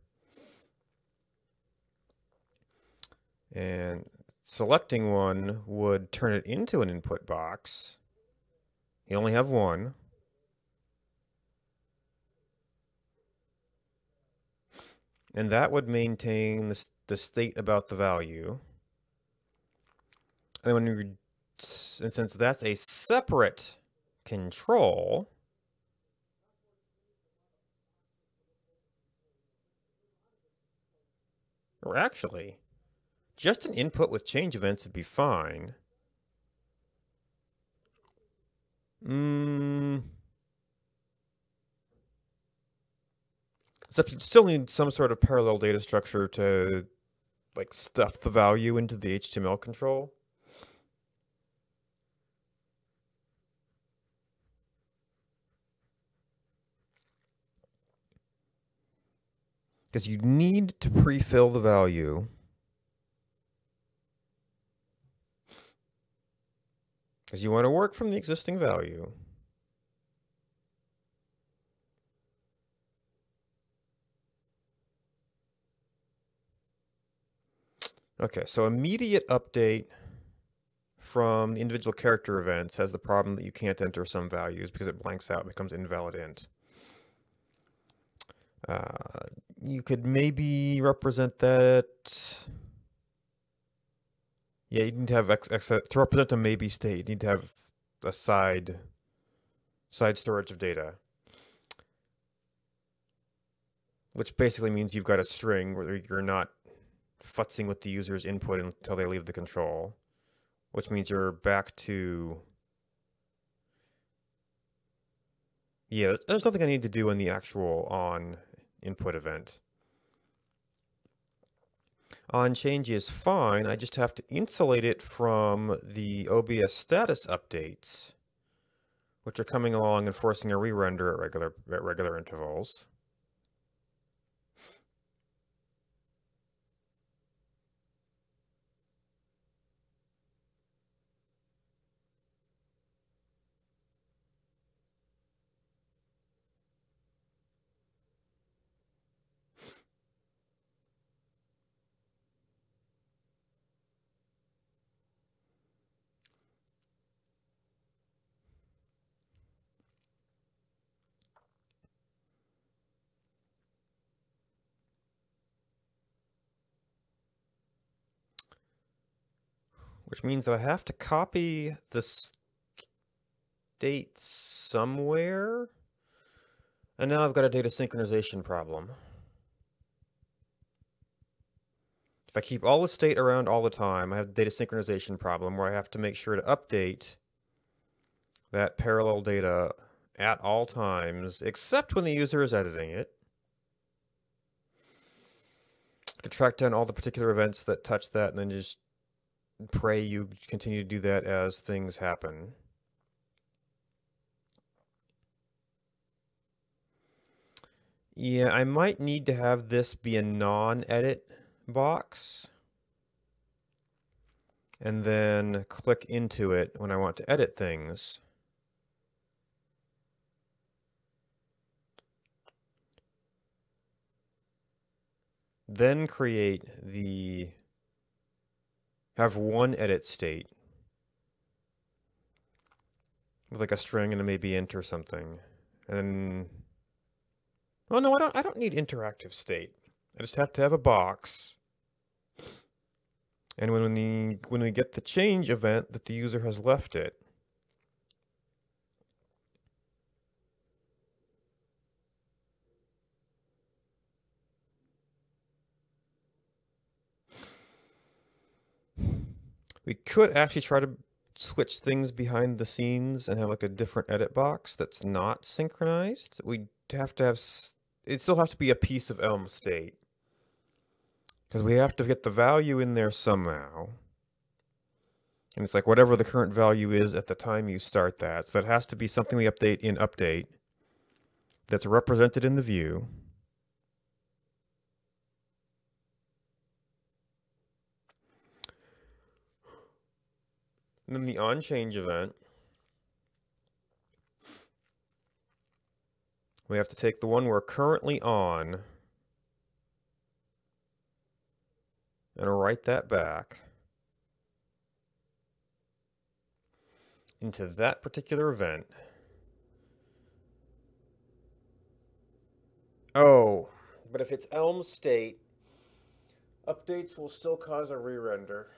And selecting one would turn it into an input box. You only have one. And that would maintain the state about the value. And when and since that's a separate control, or actually, just an input with change events would be fine. Except you still need some sort of parallel data structure to like stuff the value into the HTML control. Because you need to pre-fill the value. Because you want to work from the existing value. Okay, so immediate update from the individual character events has the problem that you can't enter some values because it blanks out and becomes invalid int. You could maybe represent that. Yeah, you need to have to represent a maybe state. You need to have a side storage of data, which basically means you've got a string where you're not futzing with the user's input until they leave the control, which means you're back to. Yeah, there's nothing I need to do in the actual on input event. On change is fine. I just have to insulate it from the OBS status updates, which are coming along and forcing a re-render at regular intervals. Which means that I have to copy the state somewhere. And now I've got a data synchronization problem. If I keep all the state around all the time, I have a data synchronization problem where I have to make sure to update that parallel data at all times, except when the user is editing it. I could track down all the particular events that touch that and then just pray you continue to do that as things happen. Yeah, I might need to have this be a non-edit box. And then click into it when I want to edit things. Then have one edit state with like a string and maybe int or something. And then, oh no, I don't need interactive state. I just have to have a box. And when we get the change event that the user has left it, we could actually try to switch things behind the scenes and have like a different edit box that's not synchronized. We'd have to have, it still has to be a piece of Elm state. Because we have to get the value in there somehow. And it's like whatever the current value is at the time you start that. So that has to be something we update in update that's represented in the view. And then the onChange event, we have to take the one we're currently on and write that back into that particular event. Oh, but if it's Elm state, updates will still cause a re-render.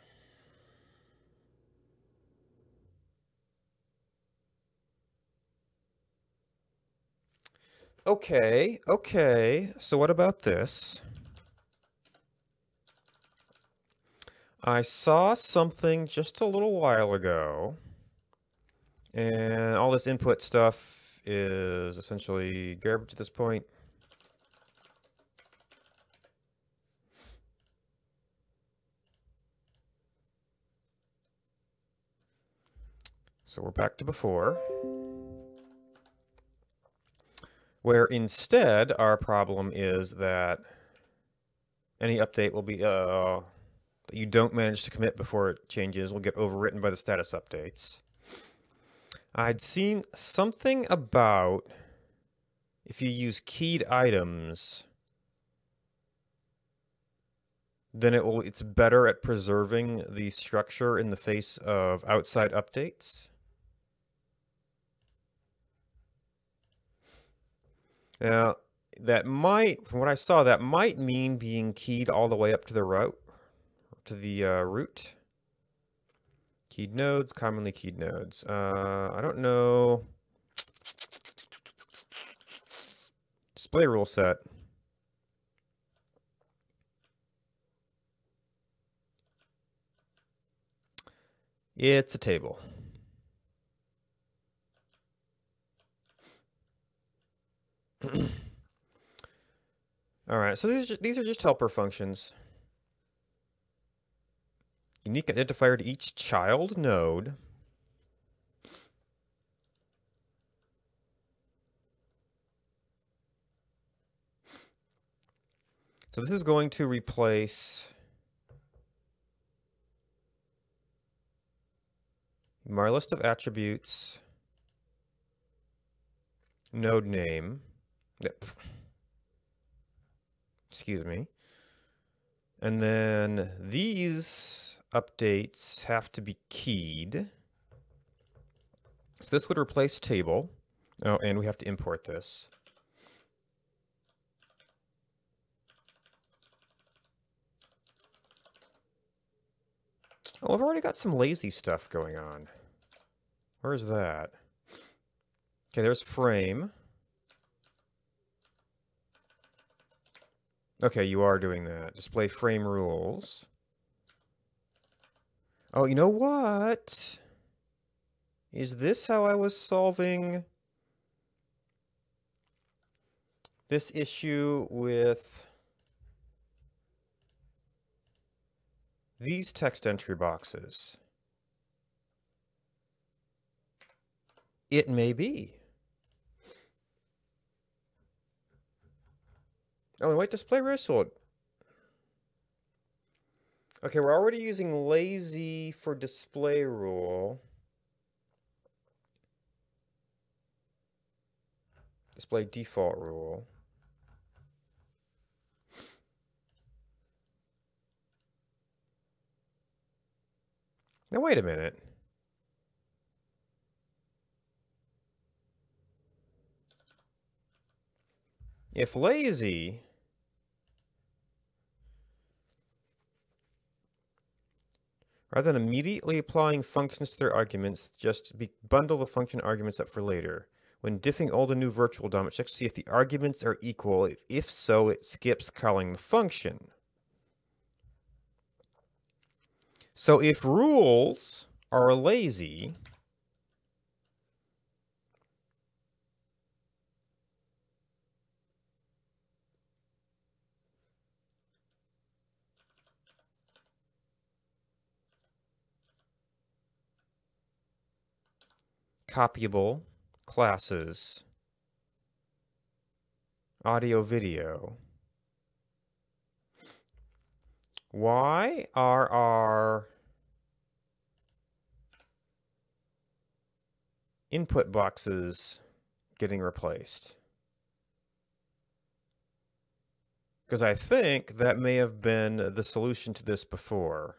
Okay, so what about this? I saw something just a little while ago, and all this input stuff is essentially garbage at this point. So we're back to before, where instead our problem is that any update will be that you don't manage to commit before it changes will get overwritten by the status updates. I'd seen something about if you use keyed items, then it's better at preserving the structure in the face of outside updates. Now, that might, from what I saw, that might mean being keyed all the way up to the root. Keyed nodes, commonly keyed nodes. I don't know. Display rule set. It's a table. All right, so these are just helper functions. Unique identifier to each child node. So this is going to replace my list of attributes, node name. Yep. Excuse me. And then these updates have to be keyed. So this would replace table. Oh, and we have to import this. Oh, I've already got some lazy stuff going on. Where's that? Okay, there's frame. Okay, you are doing that. Display frame rules. Oh, you know what? Is this how I was solving this issue with these text entry boxes. It may be. Oh, wait, display result. Okay, we're already using lazy for display rule. Display default rule. Now, wait a minute. If lazy rather than immediately applying functions to their arguments, just bundle the function arguments up for later. When diffing old and new virtual DOM, it checks to see if the arguments are equal. If so, it skips calling the function. So if rules are lazy, copyable, classes, audio, video. Why are our input boxes getting replaced? Because I think that may have been the solution to this before.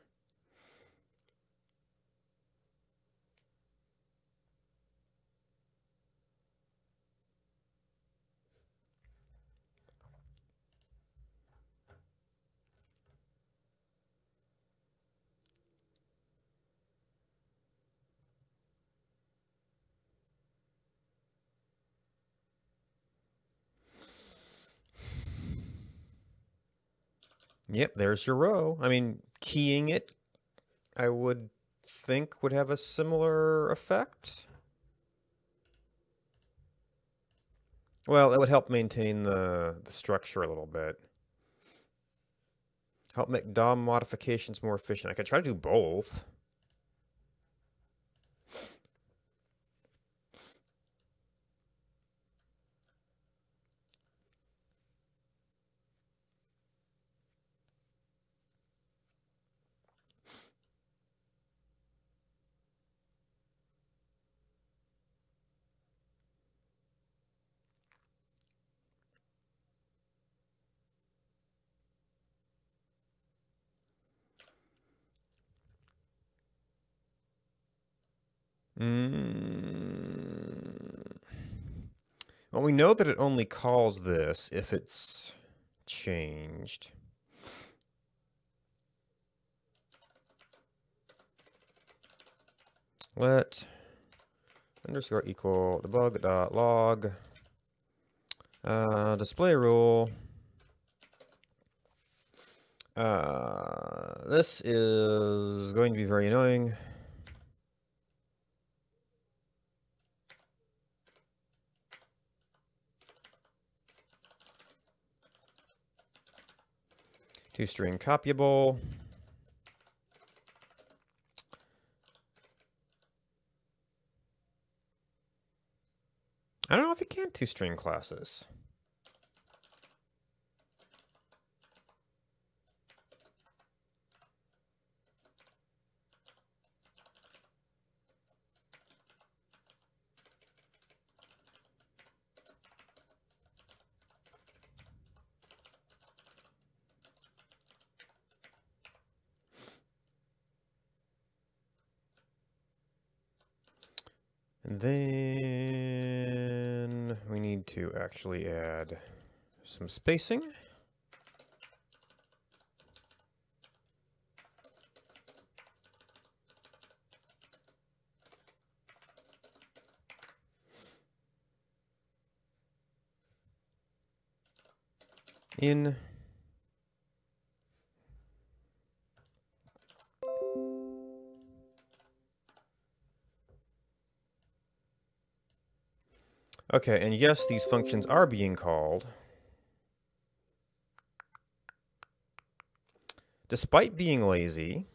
Yep, there's your row. I mean, keying it, I would think would have a similar effect. Well, it would help maintain the structure a little bit. Help make DOM modifications more efficient. I could try to do both. Well, we know that it only calls this if it's changed. Let underscore equal debug.log display rule. This is going to be very annoying. Two-string copyable. I don't know if you can two-string classes. And then we need to actually add some spacing. In okay, and yes, these functions are being called. despite being lazy,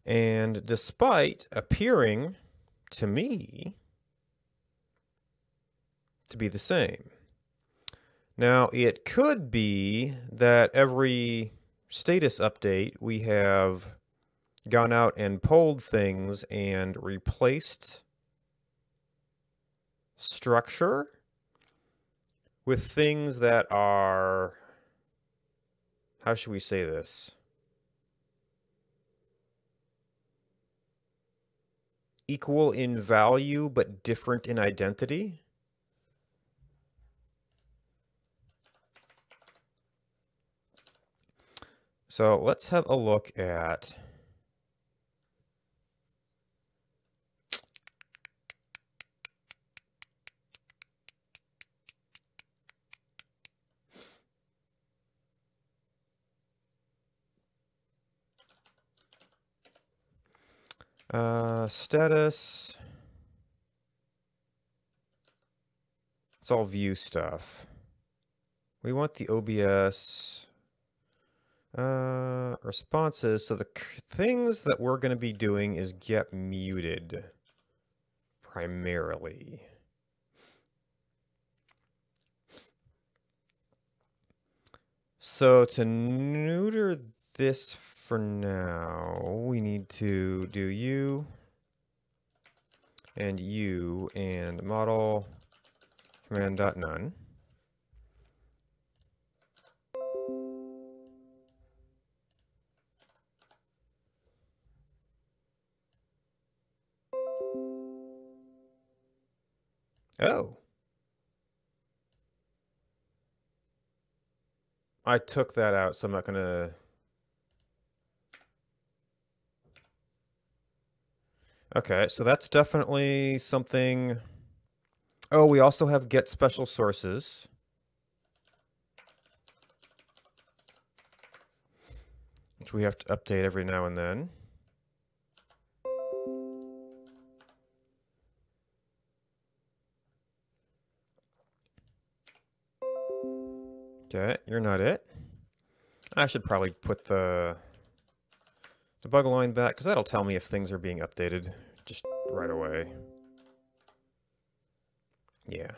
and despite appearing to me to be the same. Now, it could be that every status update we have gone out and pulled things and replaced structure with things that are, how should we say this? Equal in value but different in identity. So let's have a look at status. It's all view stuff. We want the OBS responses. So the things that we're going to be doing is get muted primarily. So to neuter this for now, we need to do you and model command.none. Oh. I took that out, so I'm not going to... Okay, so that's definitely something... Oh, we also have get special sources. Which we have to update every now and then. Okay, you're not it. I should probably put the debug line back, because that'll tell me if things are being updated just right away. Yeah.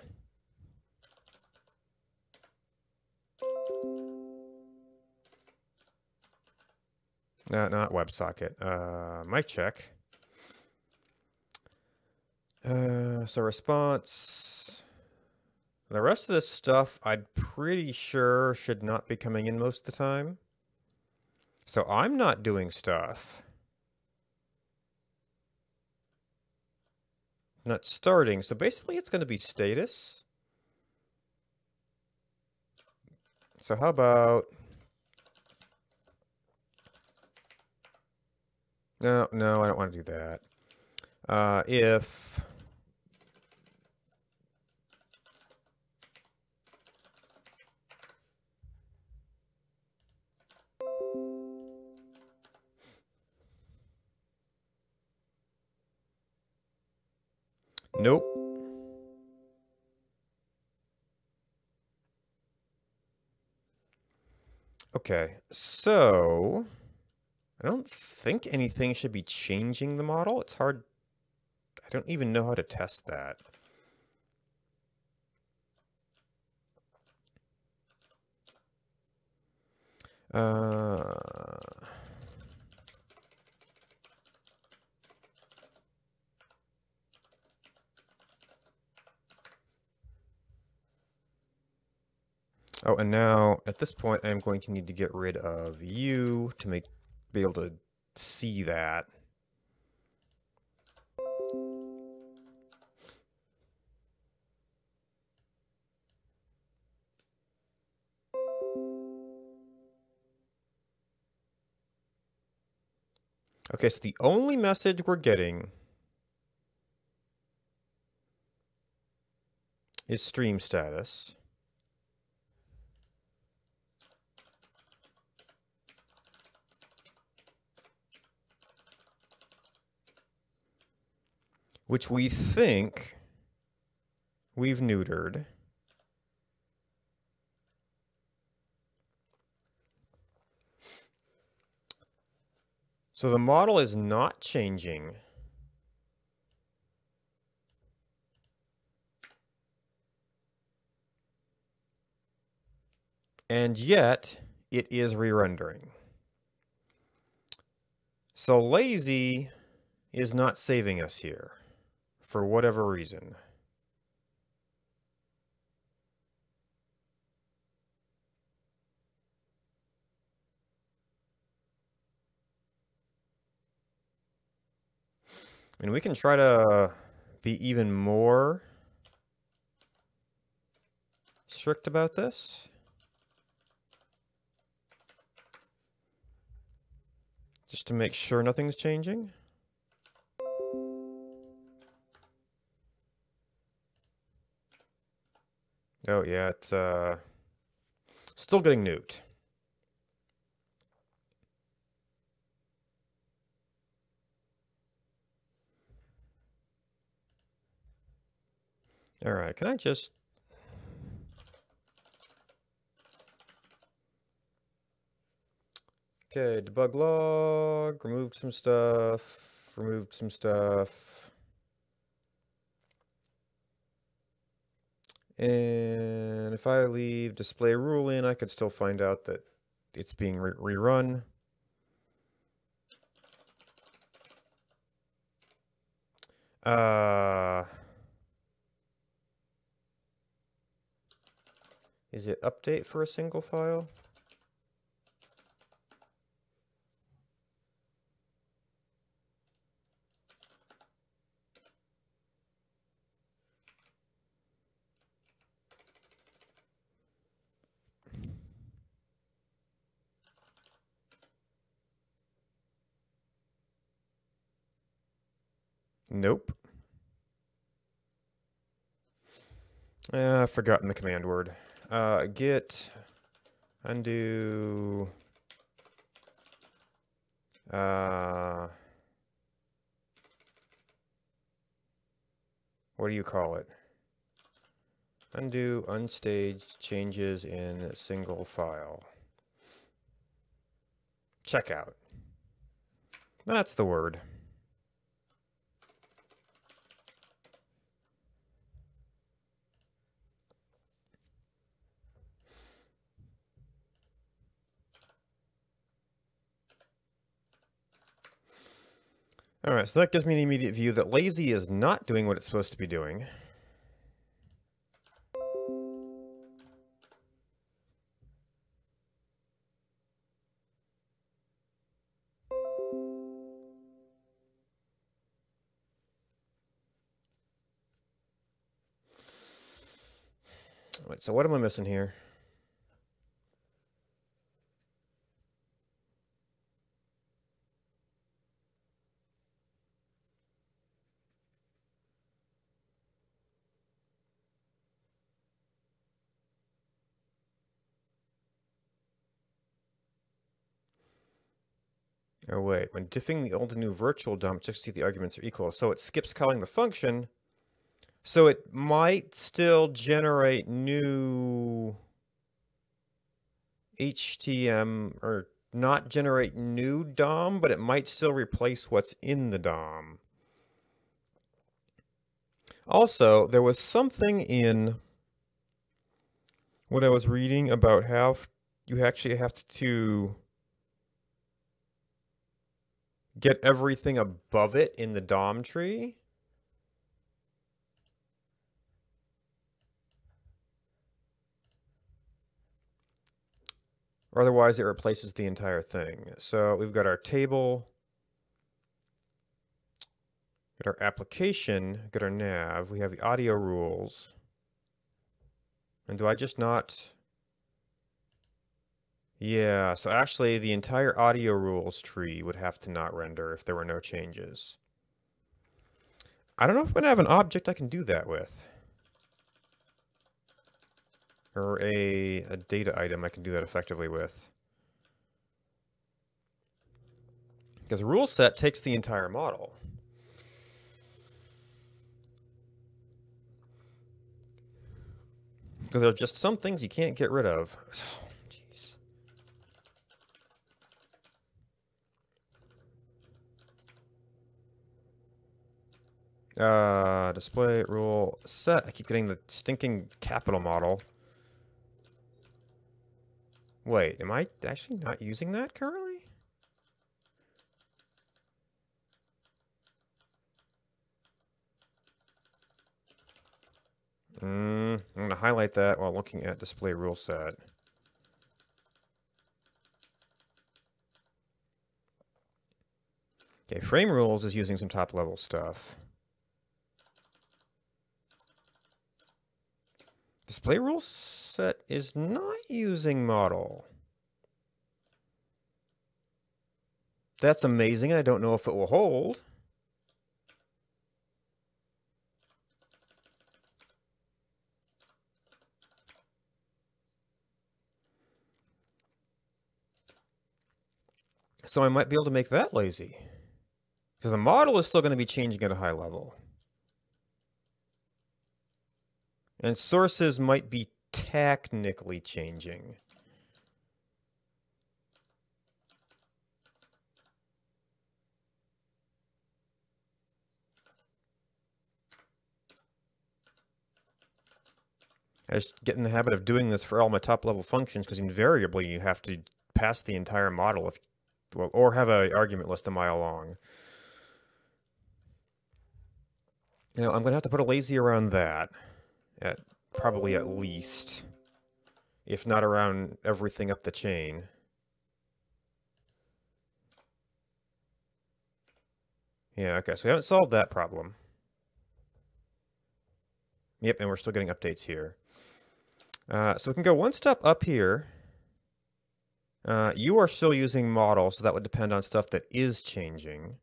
No, not WebSocket. Mic check. So response. The rest of this stuff, I'm pretty sure should not be coming in most of the time. So I'm not doing stuff. Not starting. So basically it's going to be status. So how about... No, I don't want to do that. If... Nope. Okay, so... I don't think anything should be changing the model. It's hard... I don't even know how to test that. Oh, and now at this point, I'm going to need to get rid of you to be able to see that. Okay, so the only message we're getting is stream status. Which we think we've neutered. So the model is not changing. And yet, it is re-rendering. So lazy is not saving us here, for whatever reason. And we can try to be even more strict about this. Just to make sure nothing's changing. Oh yeah, it's still getting nuked. All right, can I just... Okay, debug log, removed some stuff, removed some stuff. And if I leave display rule in, I could still find out that it's being rerun. Is it update for a single file? Nope. I've forgotten the command word. Git undo what do you call it? Undo unstaged changes in a single file. Checkout. That's the word. All right, so that gives me an immediate view that lazy is not doing what it's supposed to be doing. Wait, so what am I missing here? Oh wait, when diffing the old and new virtual DOM, checks to see if the arguments are equal. So it skips calling the function. So it might still generate new HTML, or not generate new DOM, but it might still replace what's in the DOM. Also, there was something in what I was reading about how you actually have to get everything above it in the DOM tree. Or otherwise it replaces the entire thing. So we've got our table, got our application, got our nav, we have the audio rules. And do I just not Yeah, so actually the entire audio rules tree would have to not render if there were no changes. I don't know if I'm going to have an object I can do that with. Or a data item I can do that effectively with. Because rule set takes the entire model. Because there are just some things you can't get rid of. Oh, jeez. Display rule set. I keep getting the stinking capital model. Wait, am I actually not using that currently? I'm going to highlight that while looking at display rule set. Okay, frame rules is using some top level stuff. Display rule set is not using model. That's amazing. I don't know if it will hold. So I might be able to make that lazy. Because the model is still going to be changing at a high level. And sources might be technically changing. I just get in the habit of doing this for all my top level functions because invariably you have to pass the entire model if, well, or have an argument list a mile long. Now I'm going to have to put a lazy around that, probably at least, if not around everything up the chain. Yeah, okay, so we haven't solved that problem. Yep, and we're still getting updates here. So we can go one step up here. You are still using model, so that would depend on stuff that is changing.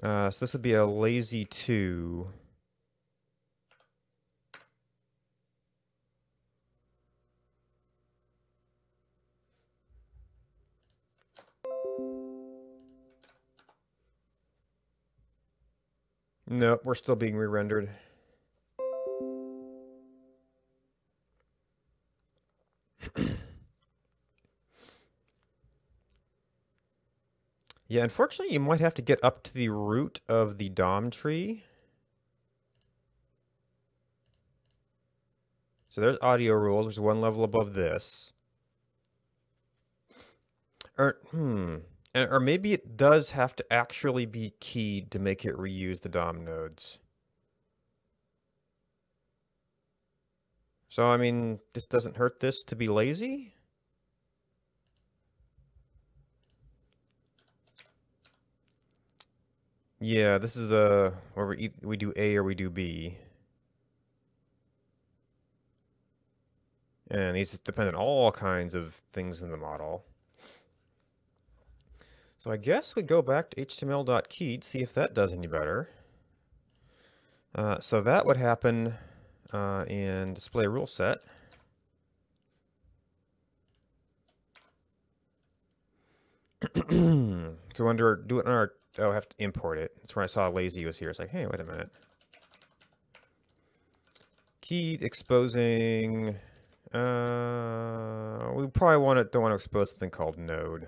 So this would be a lazy 2. Nope, we're still being re-rendered. Yeah, unfortunately, you might have to get up to the root of the DOM tree. So there's audio rules, which is one level above this. Or maybe it does have to actually be keyed to make it reuse the DOM nodes. So, I mean, this doesn't hurt this to be lazy? Yeah, this is the where we do A or we do B. And these depend on all kinds of things in the model. So I guess we go back to html.keyed, see if that does any better. So that would happen in display rule set. So under do it on our I have to import it. That's where I saw lazy was here. It's like, hey, wait a minute. Keyed exposing. We probably don't want to expose something called node.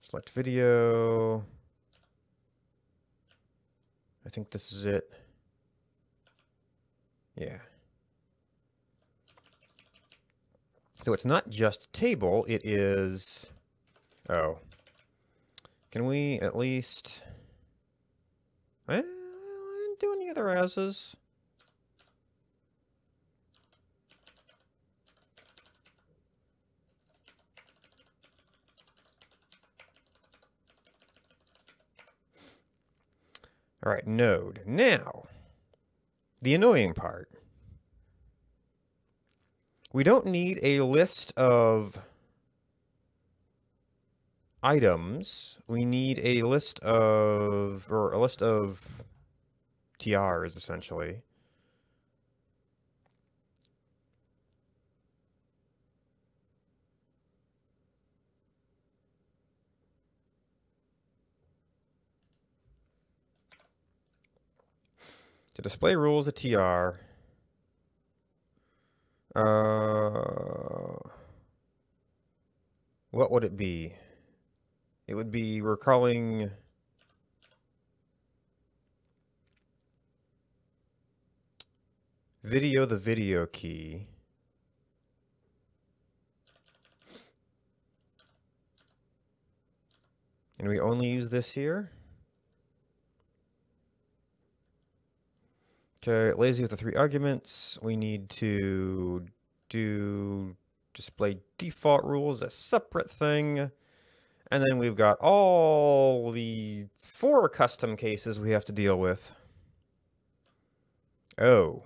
Select video. I think this is it. Yeah. So it's not just table, it is... Oh. Can we at least... I didn't do any other as's. All right, node. Now, the annoying part. We don't need a list of items. We need a list of TRs, essentially. To display rules, a TR. What would it be? It would be, we're calling video the video key. And we only use this here. Okay, lazy with the 3 arguments. We need to do display default rules, a separate thing. And then we've got all the 4 custom cases we have to deal with. Oh.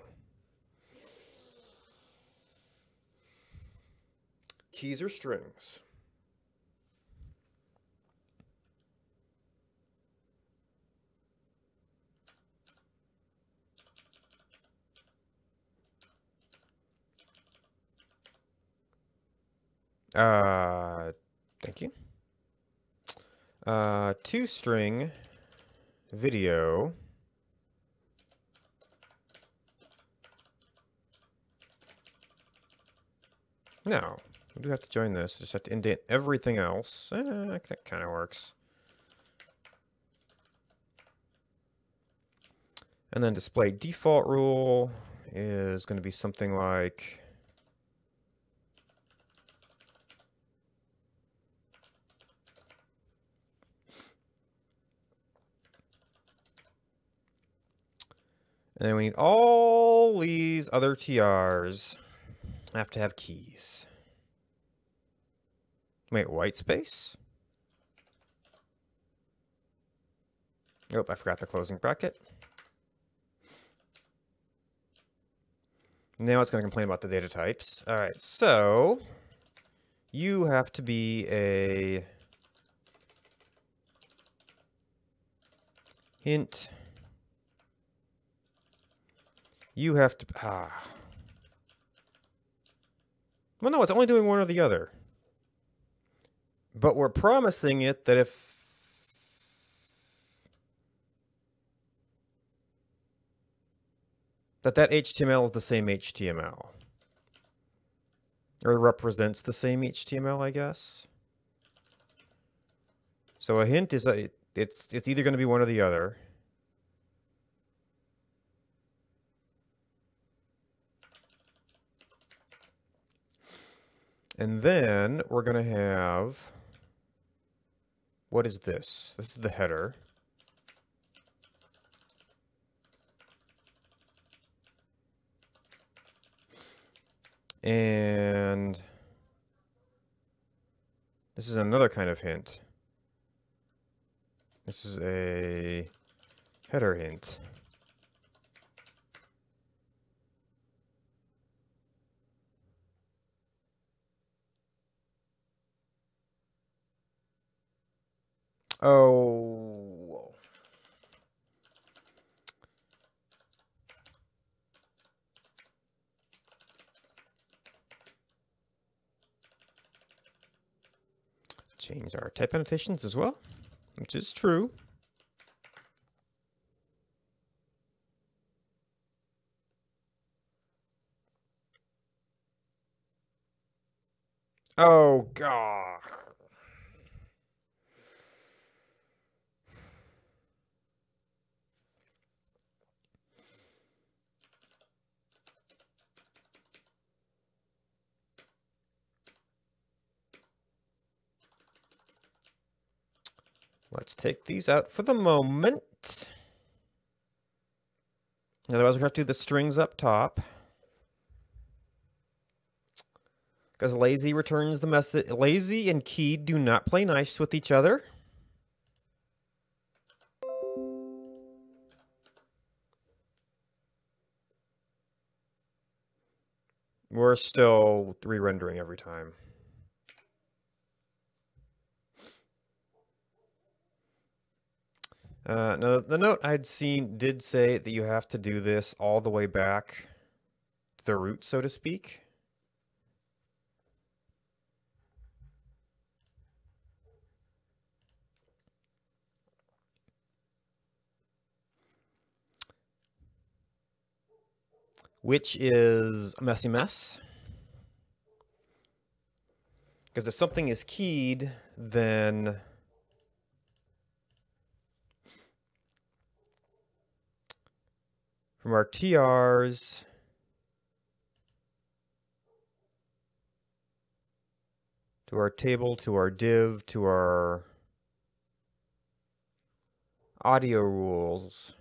Keys or strings? Thank you. 2-string video. No, we do have to join this. Just have to indent everything else. That kind of works. And then display default rule is going to be something like and then we need all these other TRs have to have keys. Wait, white space? Nope, I forgot the closing bracket. Now it's going to complain about the data types. All right, so you have to be a hint. You have to... Well, no, it's only doing one or the other. But we're promising it that if... that HTML is the same HTML. Or represents the same HTML, I guess. So a hint is it's either going to be one or the other. And then we're going to have, what is this? This is the header. And this is another kind of hint. This is a header hint. Oh. Change our type annotations as well, which is true. Oh, God. Let's take these out for the moment. Otherwise, we're going to have to do the strings up top. Because lazy returns the message. Lazy and keyed do not play nice with each other. We're still re-rendering every time. Now, the note I'd seen did say that you have to do this all the way back to the root, so to speak. Which is a messy mess. Because if something is keyed, then from our TRs to our table, to our div, to our audio rules.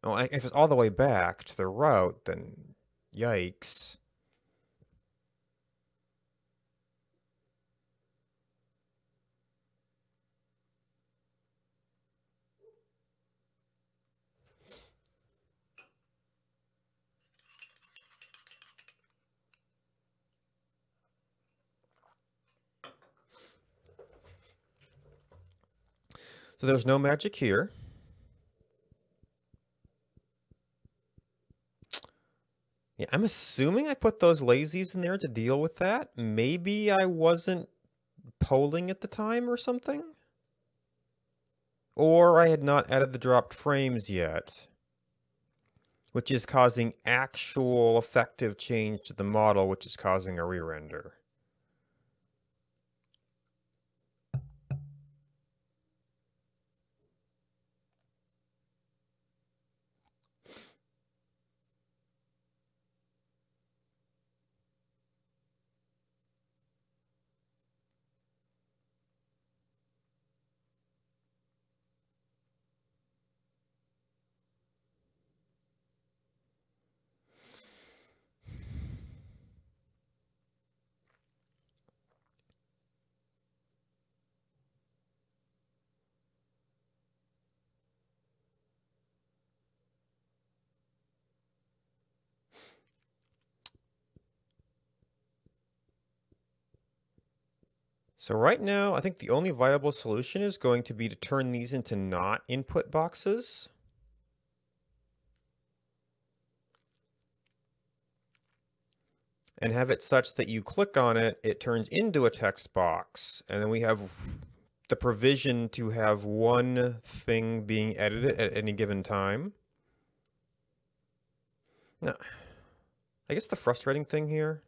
Oh, if it's all the way back to the route, then yikes. So there's no magic here. Yeah, I'm assuming I put those lazies in there to deal with that. Maybe I wasn't polling at the time or something? Or I had not added the dropped frames yet, which is causing actual effective change to the model, which is causing a re-render. So right now, I think the only viable solution is going to be to turn these into not input boxes. And have it such that you click on it, it turns into a text box. And then we have the provision to have one thing being edited at any given time. Now, I guess the frustrating thing here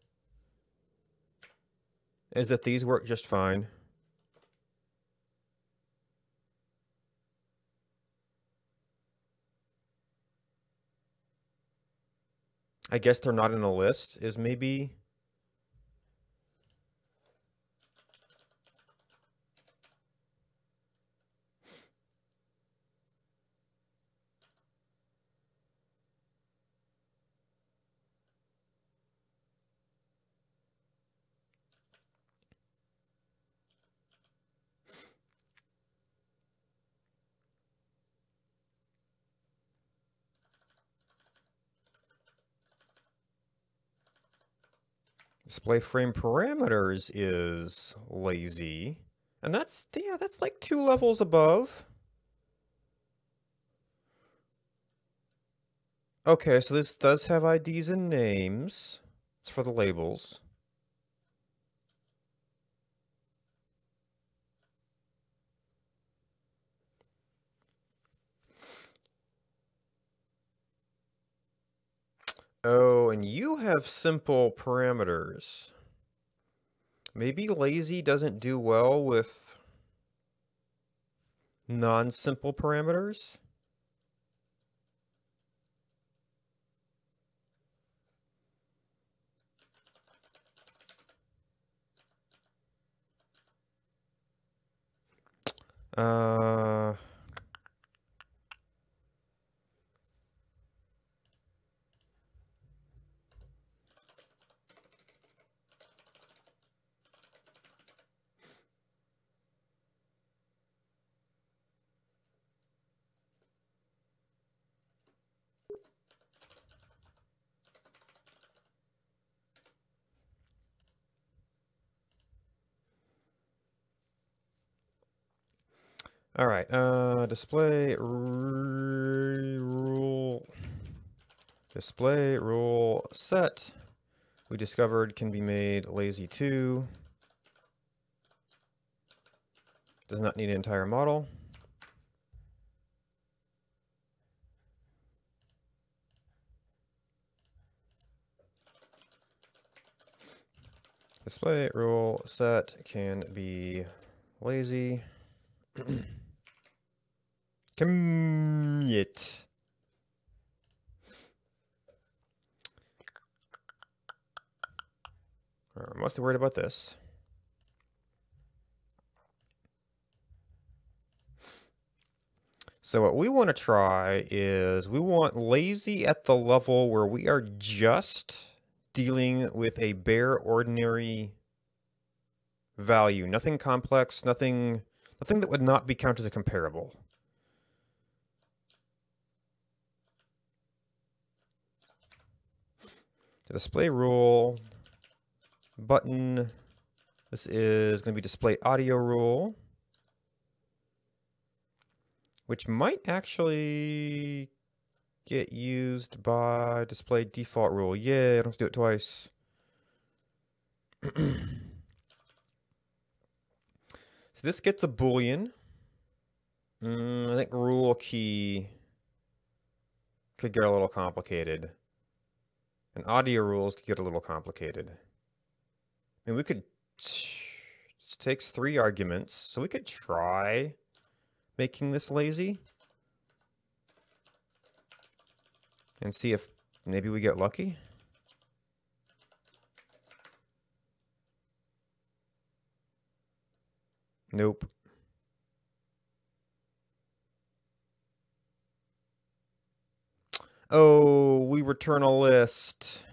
is that these work just fine. I guess they're not in a list is maybe... Display frame parameters is lazy. And that's, yeah, that's like 2 levels above. Okay, so this does have IDs and names. It's for the labels. Oh, and you have simple parameters. Maybe lazy doesn't do well with non-simple parameters? Uh... All right, display rule set. We discovered can be made lazy 2. Does not need an entire model. Display rule set can be lazy. Commit. I'm mostly worried about this. So what we want to try is we want lazy at the level where we are just dealing with a bare ordinary value, nothing complex, nothing that would not be counted as a comparable. The display rule button, this is going to be display audio rule, which might actually get used by display default rule. Yeah, I don't have to do it twice. So this gets a Boolean. I think rule key could get a little complicated. And audio rules could get a little complicated. I mean, we could, it takes 3 arguments, so we could try making this lazy and see if maybe we get lucky. Nope. Oh, we return a list.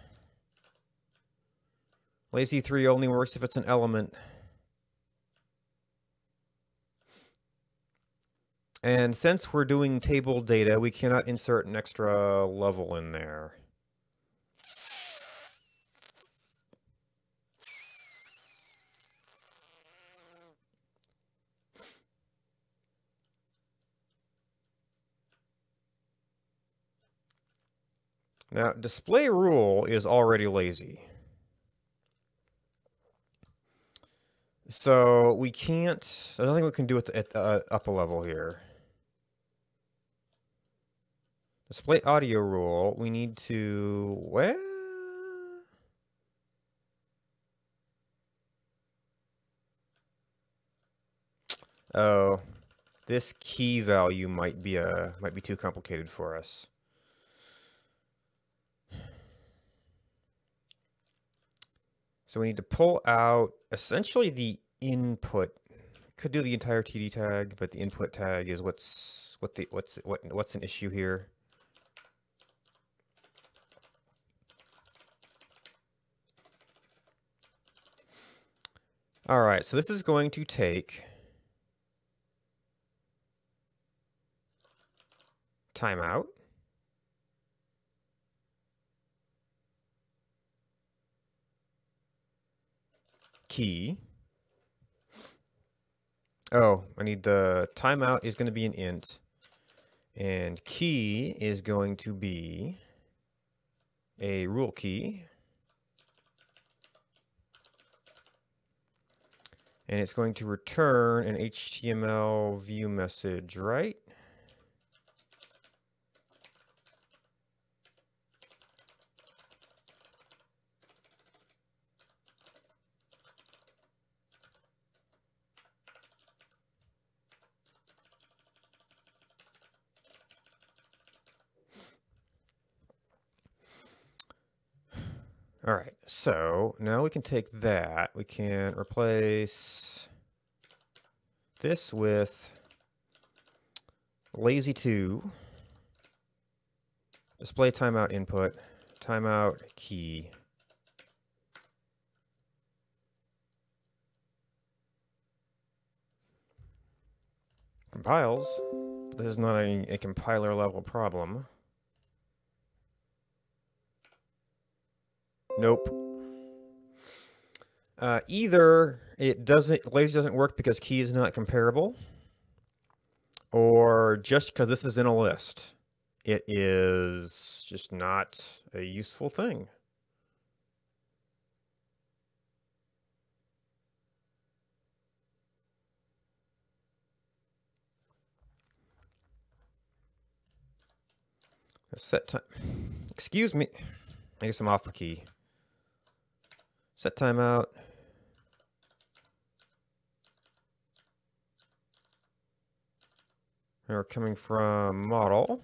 Lazy 3 only works if it's an element. And since we're doing table data, we cannot insert an extra level in there. Now, display rule is already lazy. So we can't, I don't think we can do it at the upper level here. Display audio rule, we need to, well, oh, this key value might be too complicated for us. So we need to pull out essentially the input. Could do the entire TD tag, but the input tag is what's an issue here. All right, so this is going to take timeout. Key. Oh, I need the timeout is going to be an int. And key is going to be a rule key. And it's going to return an HTML view message, right? All right, so now we can take that. We can replace this with lazy2, display timeout input, timeout key. Compiles. This is not a compiler level problem. Nope. Either it doesn't, lazy doesn't work because key is not comparable, or just because this is in a list, it is just not a useful thing. Set time. Excuse me. I guess I'm off the key. Set timeout. And we're coming from model.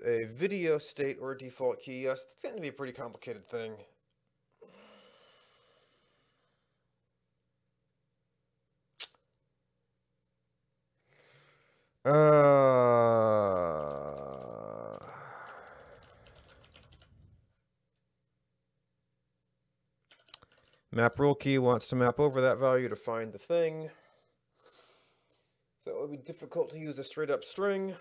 A video state or default key. Yes, it's going to be a pretty complicated thing. Map rule key wants to map over that value to find the thing. So it would be difficult to use a straight up string.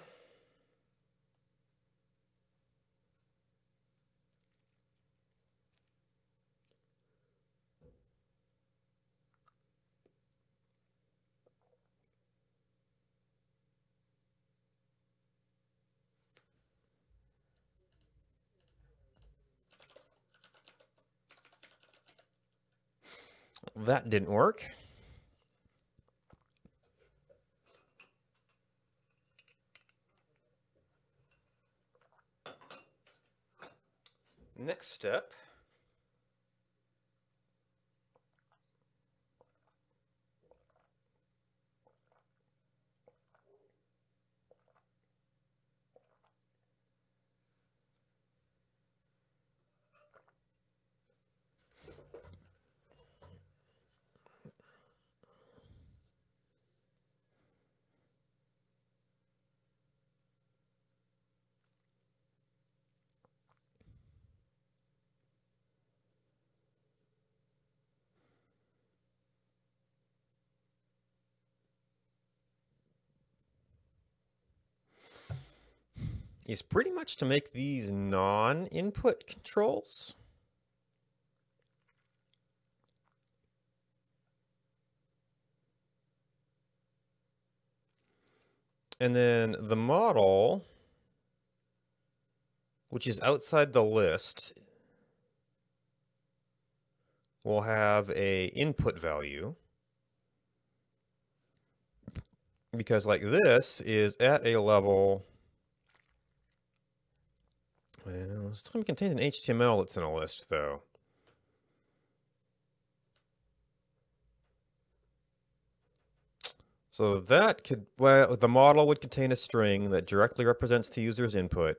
That didn't work. Next step. Is pretty much to make these non-input controls. And then the model, which is outside the list, will have a input value. Because like this is at a level, well, it's going to contain an HTML that's in a list though. So that could, well, the model would contain a string that directly represents the user's input.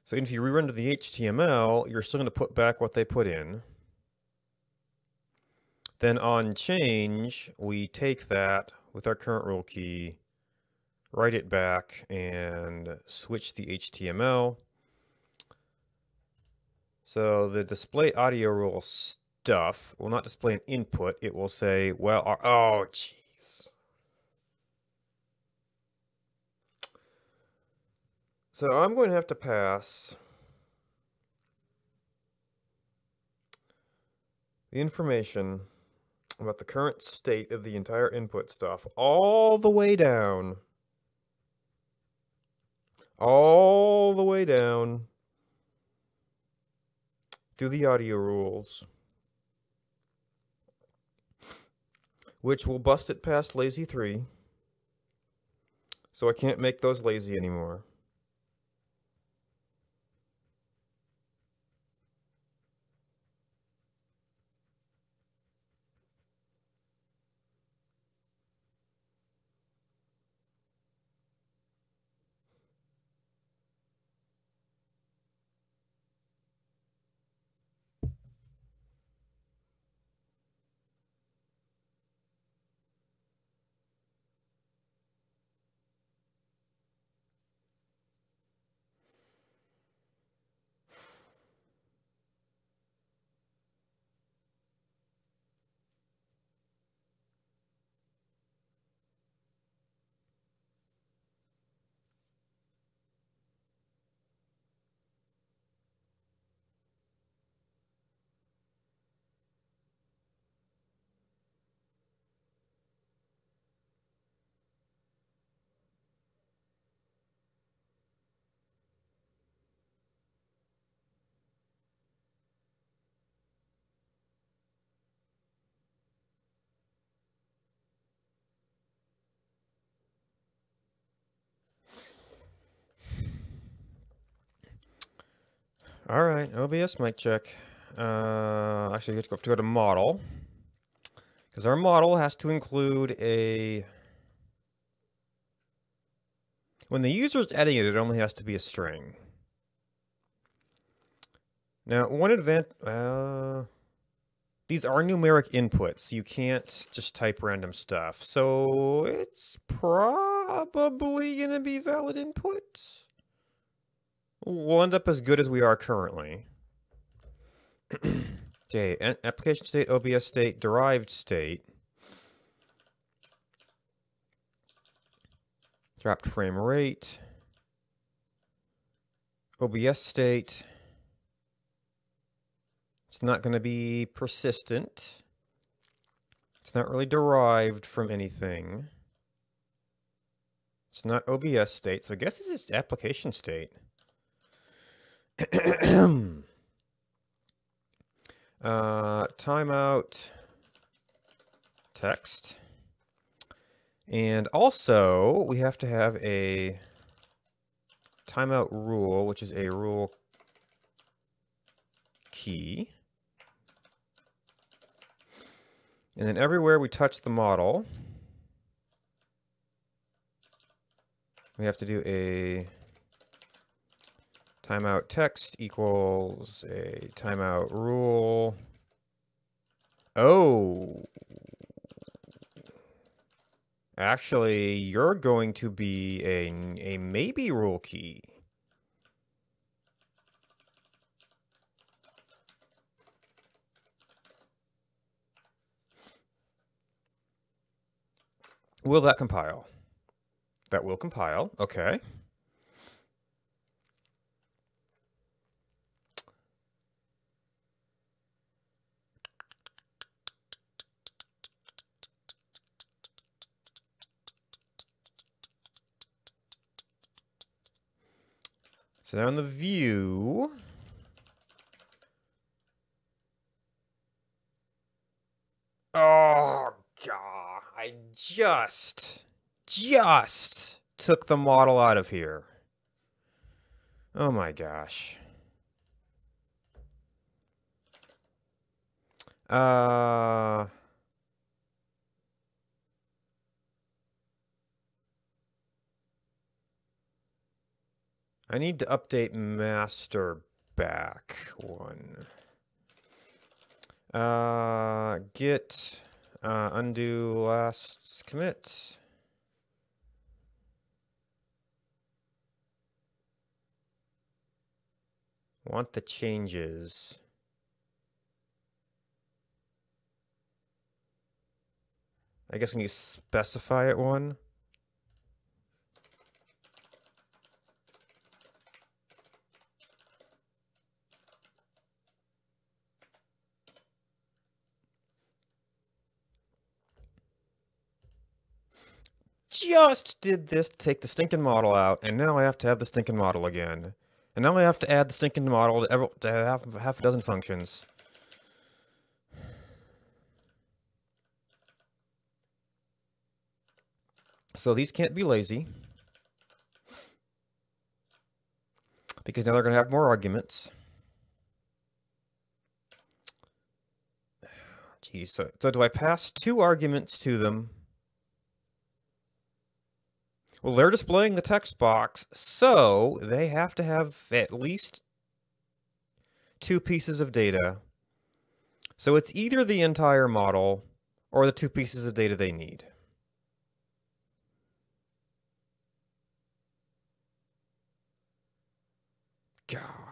So if you rerun to the HTML, you're still going to put back what they put in. Then on change, we take that with our current rule key, write it back, and switch the HTML. So the display audio rule stuff will not display an input. It will say, well, oh, jeez. So I'm going to have to pass the information about the current state of the entire input stuff all the way down. All the way down through the audio rules, which will bust it past lazy 3. So I can't make those lazy anymore. All right, OBS mic check. Actually, you have to go to model, because our model has to include a... When the user is editing it, it only has to be a string. Now, one advantage... these are numeric inputs. You can't just type random stuff. So it's probably going to be valid input. We'll end up as good as we are currently. Okay, application state, OBS state, derived state. Dropped frame rate. OBS state. It's not going to be persistent. It's not really derived from anything. It's not OBS state, so I guess this is application state. Timeout text. And also, we have to have a timeout rule, which is a rule key. And then everywhere we touch the model, we have to do a timeout text equals a timeout rule. Oh. Actually, you're going to be a maybe rule key. Will that compile? That will compile. Okay. So now in the view, oh god, I just took the model out of here. Oh my gosh. I need to update master back one. Git undo last commit. Want the changes. I guess when you specify it one. Just did this to take the stinking model out, and now I have to have the stinking model again. And now I have to add the stinking model to half a dozen functions. So these can't be lazy, because now they're going to have more arguments. Geez, so do I pass 2 arguments to them? Well, they're displaying the text box, so they have to have at least 2 pieces of data. So it's either the entire model or the 2 pieces of data they need. God.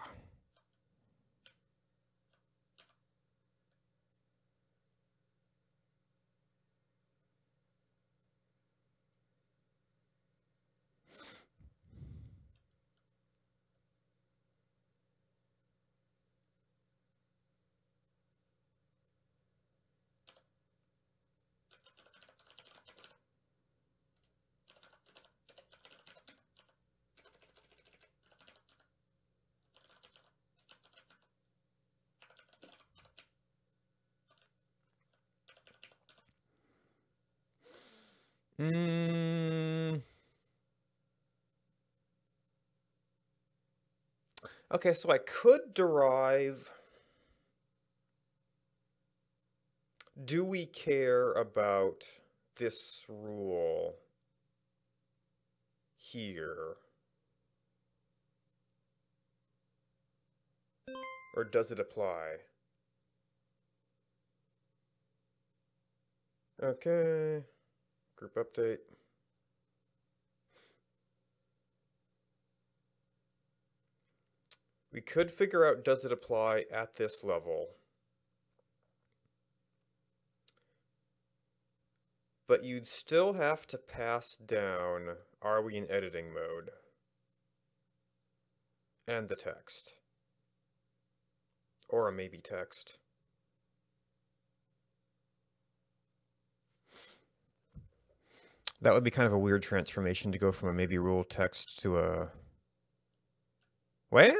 Okay, so I could derive, do we care about this rule here? Or does it apply? Okay, group update. We could figure out, does it apply at this level? But you'd still have to pass down, are we in editing mode? And the text. Or a maybe text. That would be kind of a weird transformation to go from a maybe rule text to a... Well,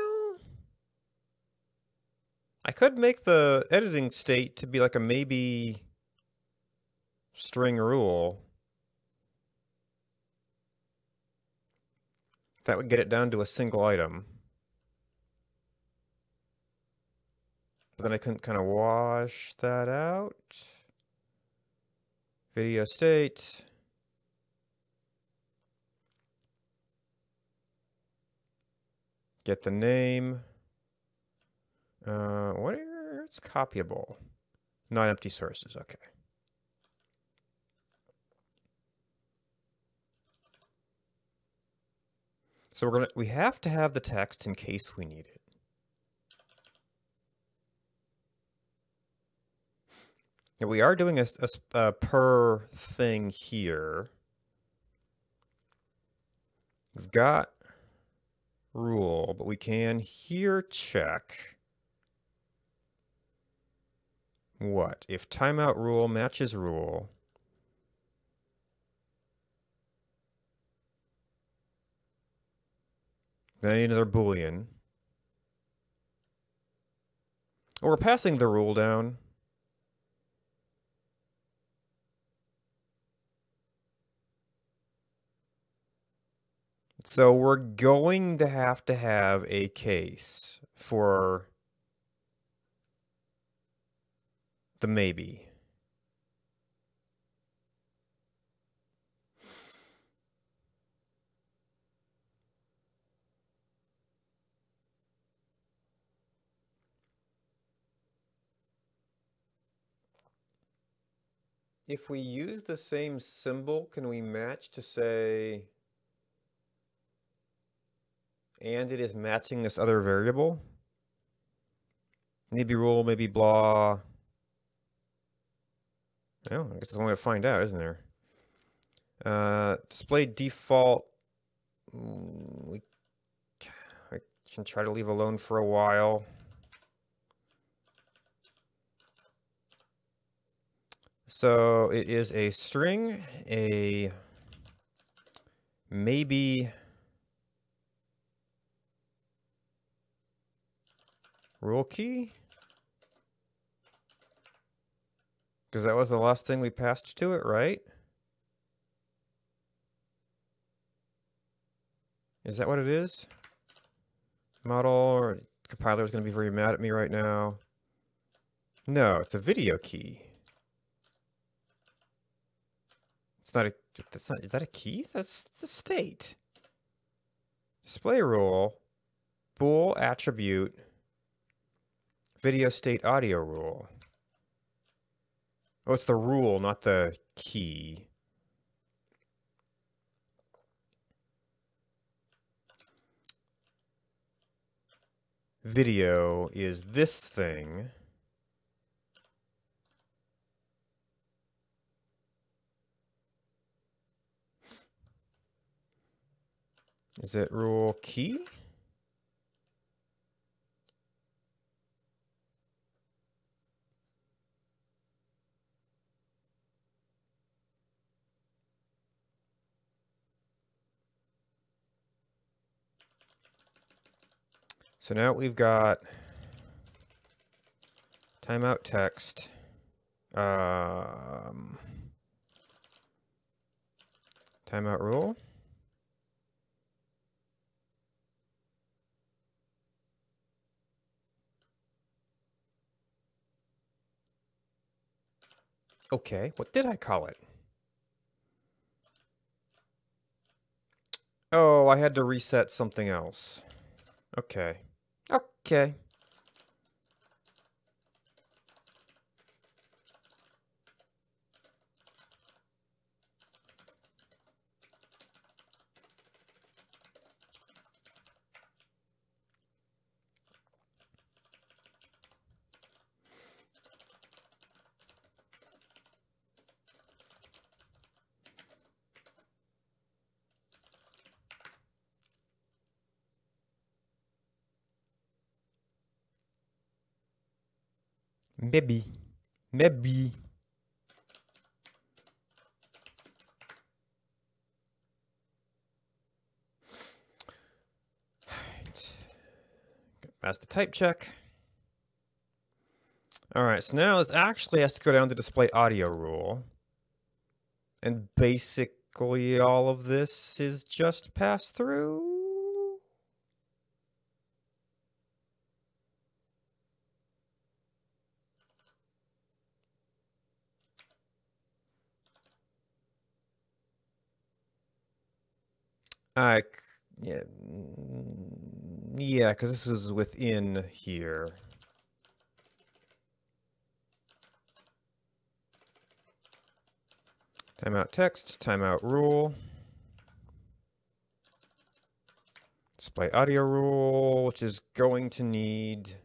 I could make the editing state to be like a maybe string rule. That would get it down to a single item. But then I couldn't kind of wash that out. Video state. Get the name. It's copyable. Not empty sources, okay. So we have to have the text in case we need it. And we are doing a per thing here. We've got rule, but we can here check what? If timeout rule matches rule, then I need another Boolean. Oh, we're passing the rule down. So we're going to have a case for the maybe. If we use the same symbol, can we match to say, and it is matching this other variable? Maybe rule, maybe blah. Well, I guess there's one way to find out, isn't there? Display default. I can try to leave alone for a while. So it is a string, a maybe rule key. Because that was the last thing we passed to it, right? Is that what it is? Model or compiler is going to be very mad at me right now. No, it's a video key. It's not a, that's not, is that a key? That's the state. Display rule, bool attribute, video state audio rule. Oh, it's the rule, not the key. Video is this thing. Is it rule key? So now we've got timeout text. Timeout rule. Okay, what did I call it? Oh, I had to reset something else. Okay. Okay. Maybe. Maybe. Pass the type check. All right, so now this actually has to go down to display audio rule. And basically all of this is just pass through. Yeah, yeah, because this is within here. Timeout text, timeout rule. Display audio rule, which is going to need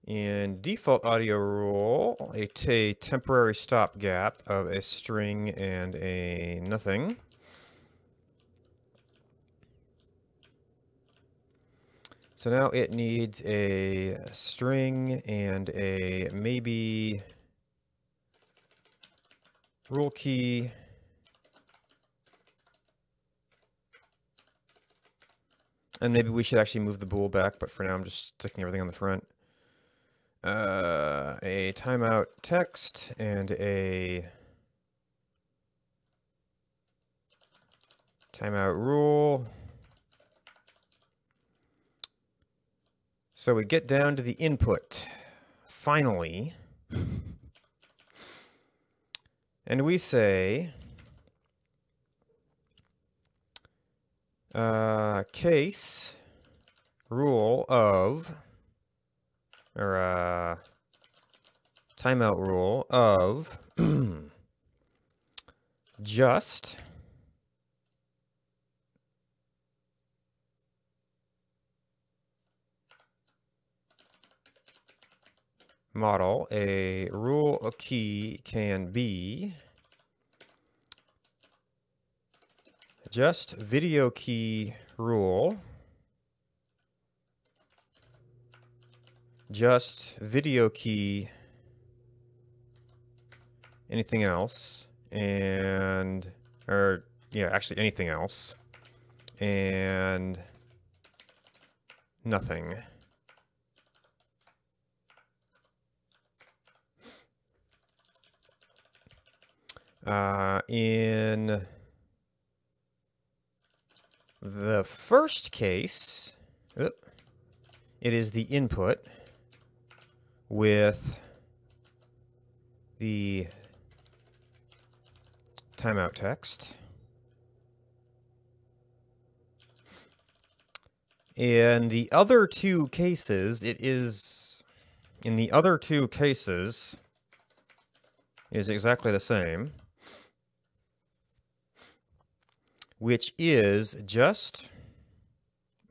in default audio rule a temporary stopgap of a string and a nothing. So now it needs a string and a maybe rule key. And maybe we should actually move the bool back, but for now I'm just sticking everything on the front. A timeout text and a timeout rule. So we get down to the input, finally. And we say, case rule of, or timeout rule of just model a rule a key can be just video key rule, just video key anything else, and, or yeah, actually anything else, and nothing. In the first case, it is the input with the timeout text. In the other two cases, is exactly the same, which is just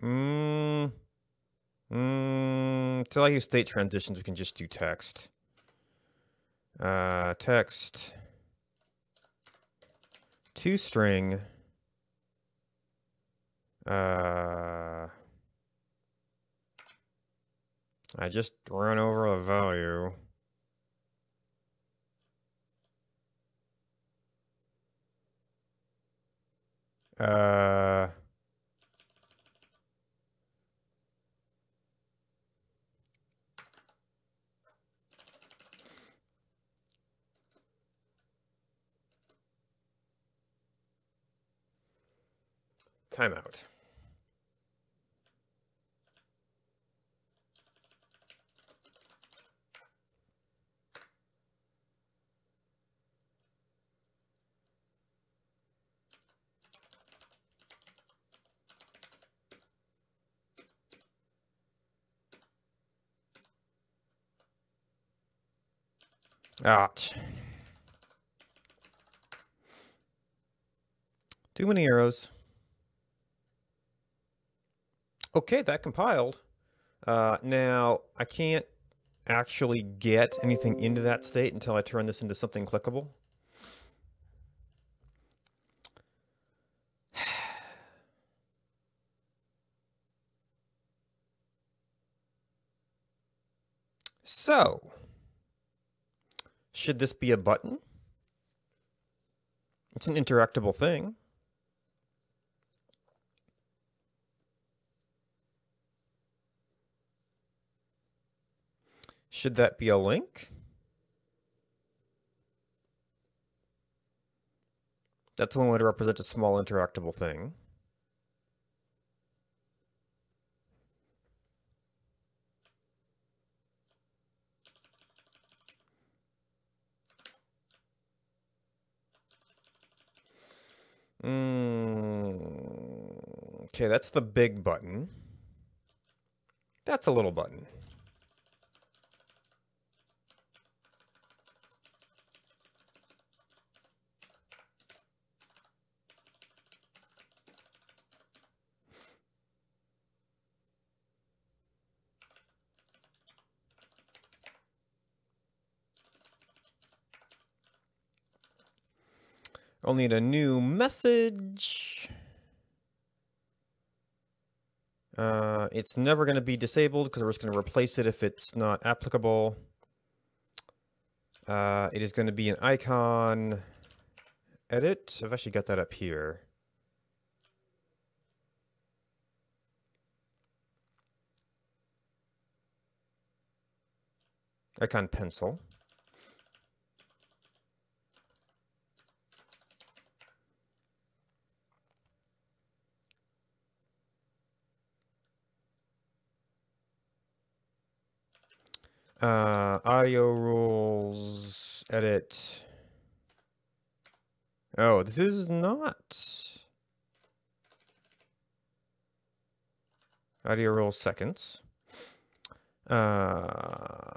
till I use state transitions, we can just do text. Text to string I just run over a value. Timeout. Ouch. Too many arrows. Okay, that compiled. Now, I can't actually get anything into that state until I turn this into something clickable. So, should this be a button? It's an interactable thing. Should that be a link? That's one way to represent a small interactable thing. Okay, that's the big button. That's a little button. I'll need a new message. It's never going to be disabled because we're just going to replace it if it's not applicable. It is going to be an icon edit. I've actually got that up here. Icon pencil. Audio rules, edit. Oh, this is not. Audio rules seconds. Icon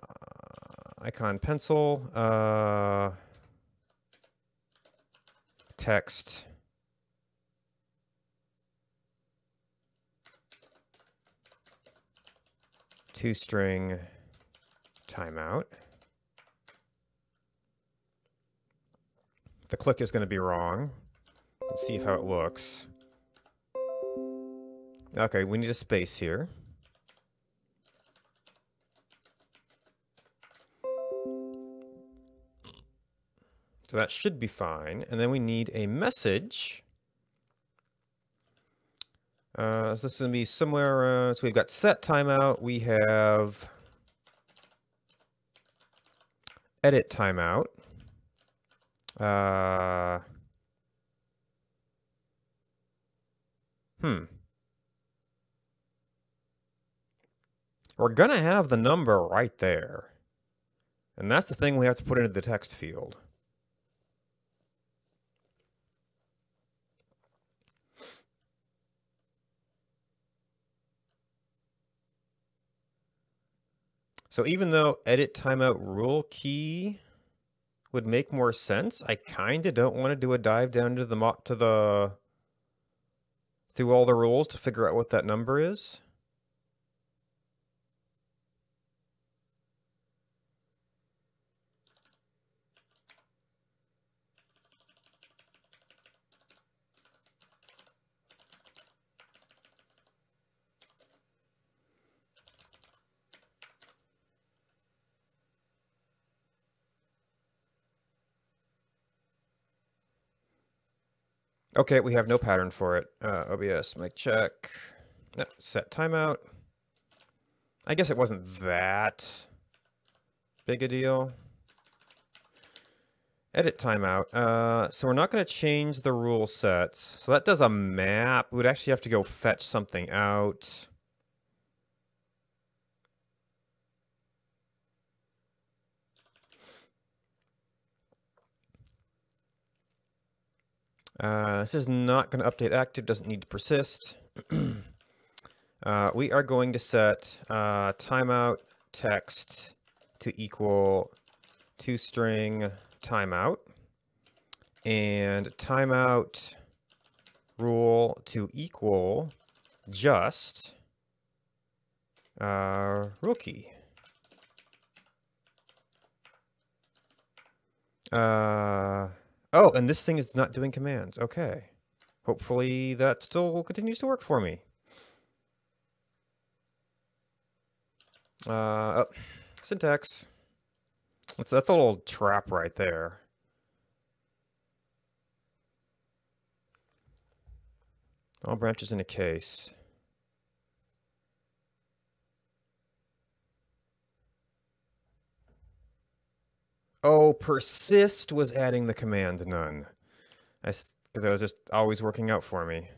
pencil. Text. Two-string. Timeout. The click is going to be wrong. Let's see how it looks. Okay, we need a space here. So that should be fine. And then we need a message. So this is going to be somewhere, so we've got set timeout. We have edit timeout. We're going to have the number right there. And that's the thing we have to put into the text field. So even though edit timeout rule key would make more sense, I kind of don't want to do a dive down to the through all the rules to figure out what that number is. Okay, we have no pattern for it. OBS, mic check. No, set timeout. I guess it wasn't that big a deal. Edit timeout. So we're not going to change the rule sets. So that does a map. We would actually have to go fetch something out. This is not going to update active, doesn't need to persist. We are going to set timeout text to equal toString timeout, and timeout rule to equal just rule key. Oh, and this thing is not doing commands. Okay. Hopefully that still continues to work for me. Oh, syntax. That's a little trap right there. All branches in a case. Oh, persist was adding the command none. Because that was just always working out for me.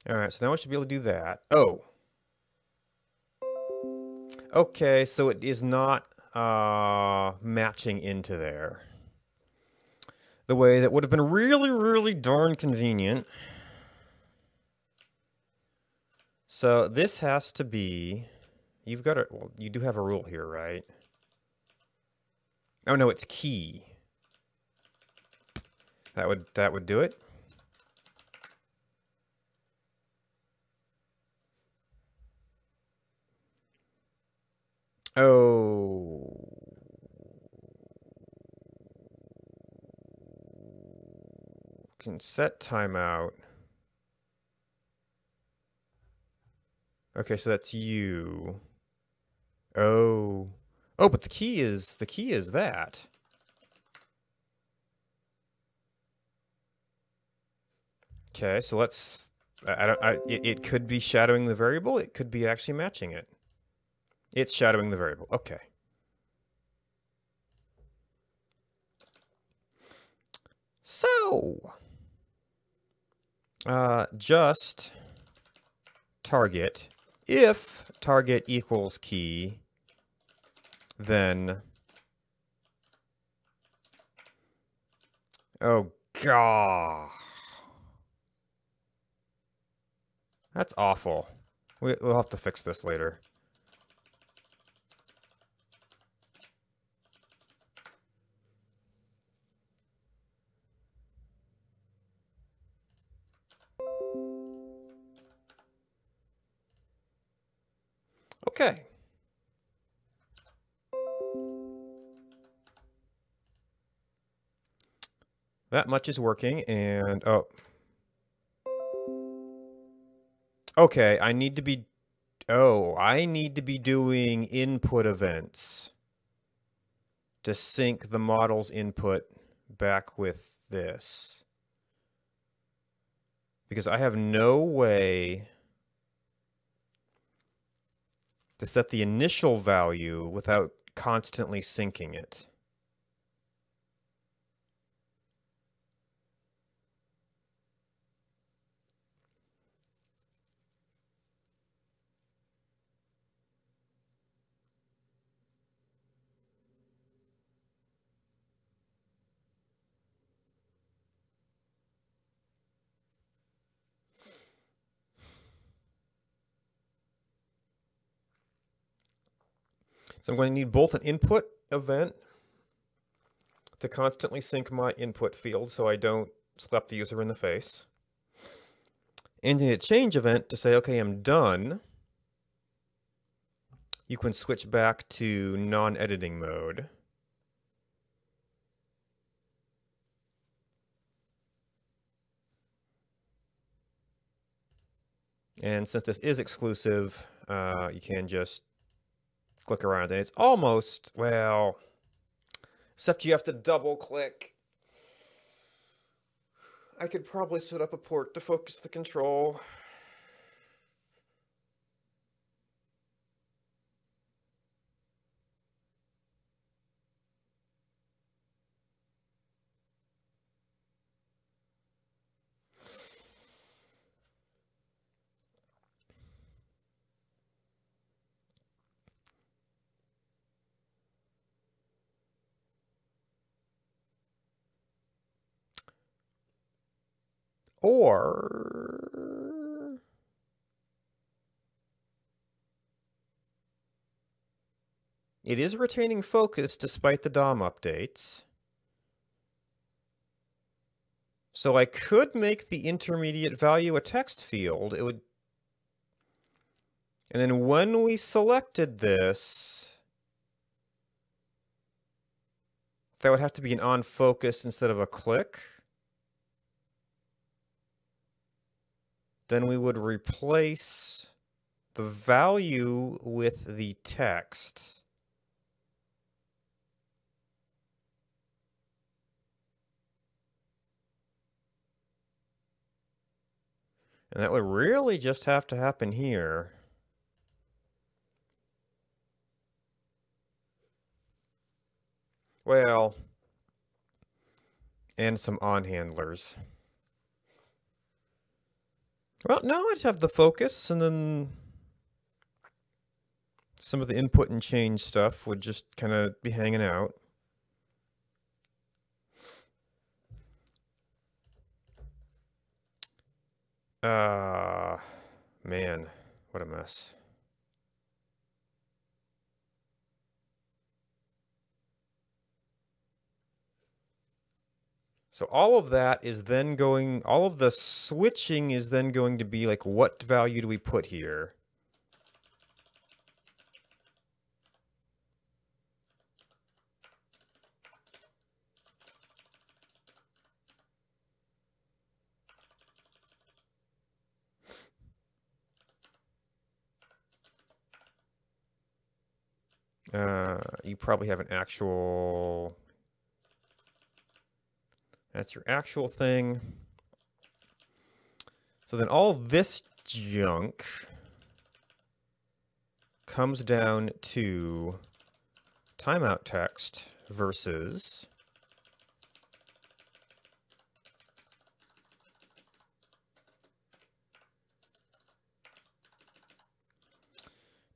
All right, so now I should be able to do that. Oh. Okay, so it is not matching into there. The way that would have been really, really darn convenient. So this has to be, you've got a, well, you do have a rule here, right? Oh no, it's key. That would do it. Oh. Can set timeout. Okay, so that's you. Oh. Oh, but the key is that. Okay, so let's it could be shadowing the variable, it could be actually matching it. It's shadowing the variable. Okay. So, just target. If target equals key, then, oh god, that's awful. We'll have to fix this later. Okay. That much is working, and oh. Okay, I need to be doing input events to sync the model's input back with this. Because I have no way to set the initial value without constantly syncing it. So I'm going to need both an input event to constantly sync my input field so I don't slap the user in the face, and a change event to say, okay, I'm done. You can switch back to non-editing mode. And since this is exclusive, you can just click around, and it's almost, well, except you have to double click. I could probably set up a port to focus the control. Or it is retaining focus despite the DOM updates. So I could make the intermediate value a text field. It would, and then when we selected this, that would have to be an on focus instead of a click. Then we would replace the value with the text. And that would really just have to happen here. Well, and some on handlers. Well, no, I'd have the focus, and then some of the input and change stuff would just kind of be hanging out. Man, what a mess. So all of that is then going, all of the switching is then going to be like, what value do we put here? You probably have an actual, that's your actual thing. So then all this junk comes down to timeout text versus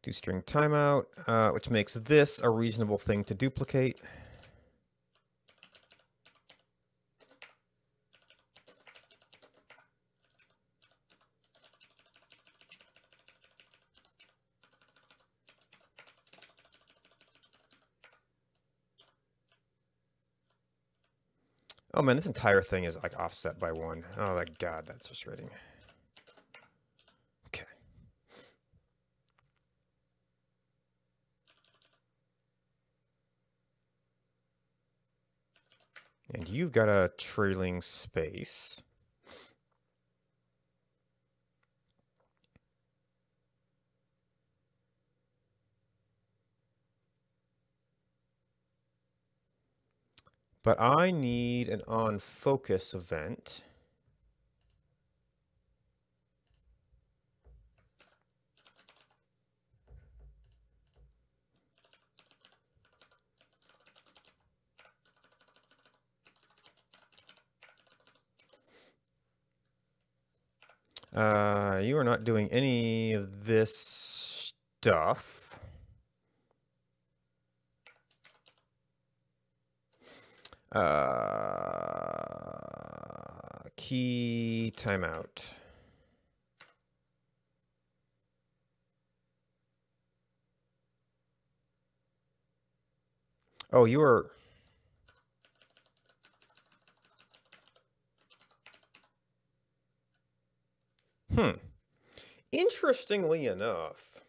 toString timeout, which makes this a reasonable thing to duplicate. Oh man, this entire thing is like offset by 1. Oh my god, that's frustrating. Okay. And you've got a trailing space. But I need an on focus event. You are not doing any of this stuff. Key timeout. Oh, you are. Interestingly enough,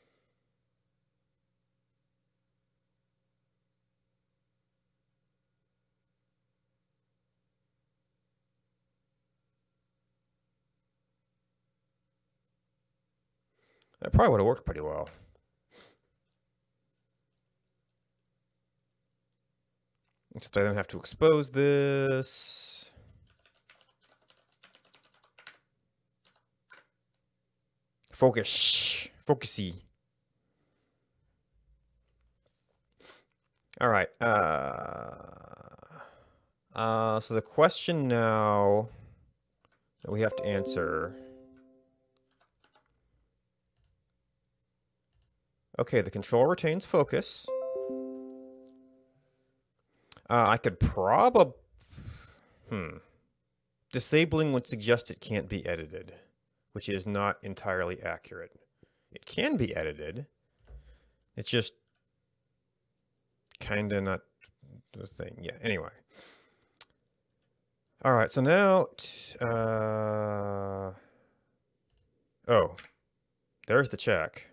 that probably would have worked pretty well. Except I don't have to expose this. Focus. Focusy. All right. So the question now that we have to answer. Okay, the control retains focus. I could probably... disabling would suggest it can't be edited, which is not entirely accurate. It can be edited. It's just kind of not the thing. Yeah, anyway. All right, so now, oh, there's the check.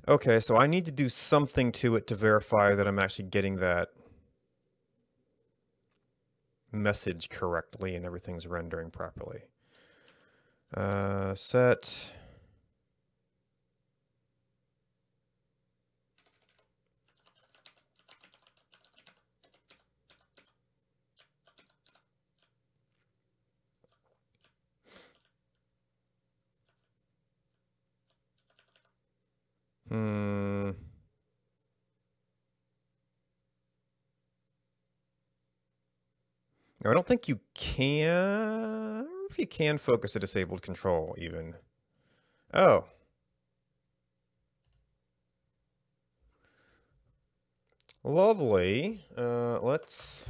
Okay, so I need to do something to it to verify that I'm actually getting that message correctly and everything's rendering properly. Set. No, I don't think you can. I don't know if you can focus a disabled control even. Oh. Lovely. Let's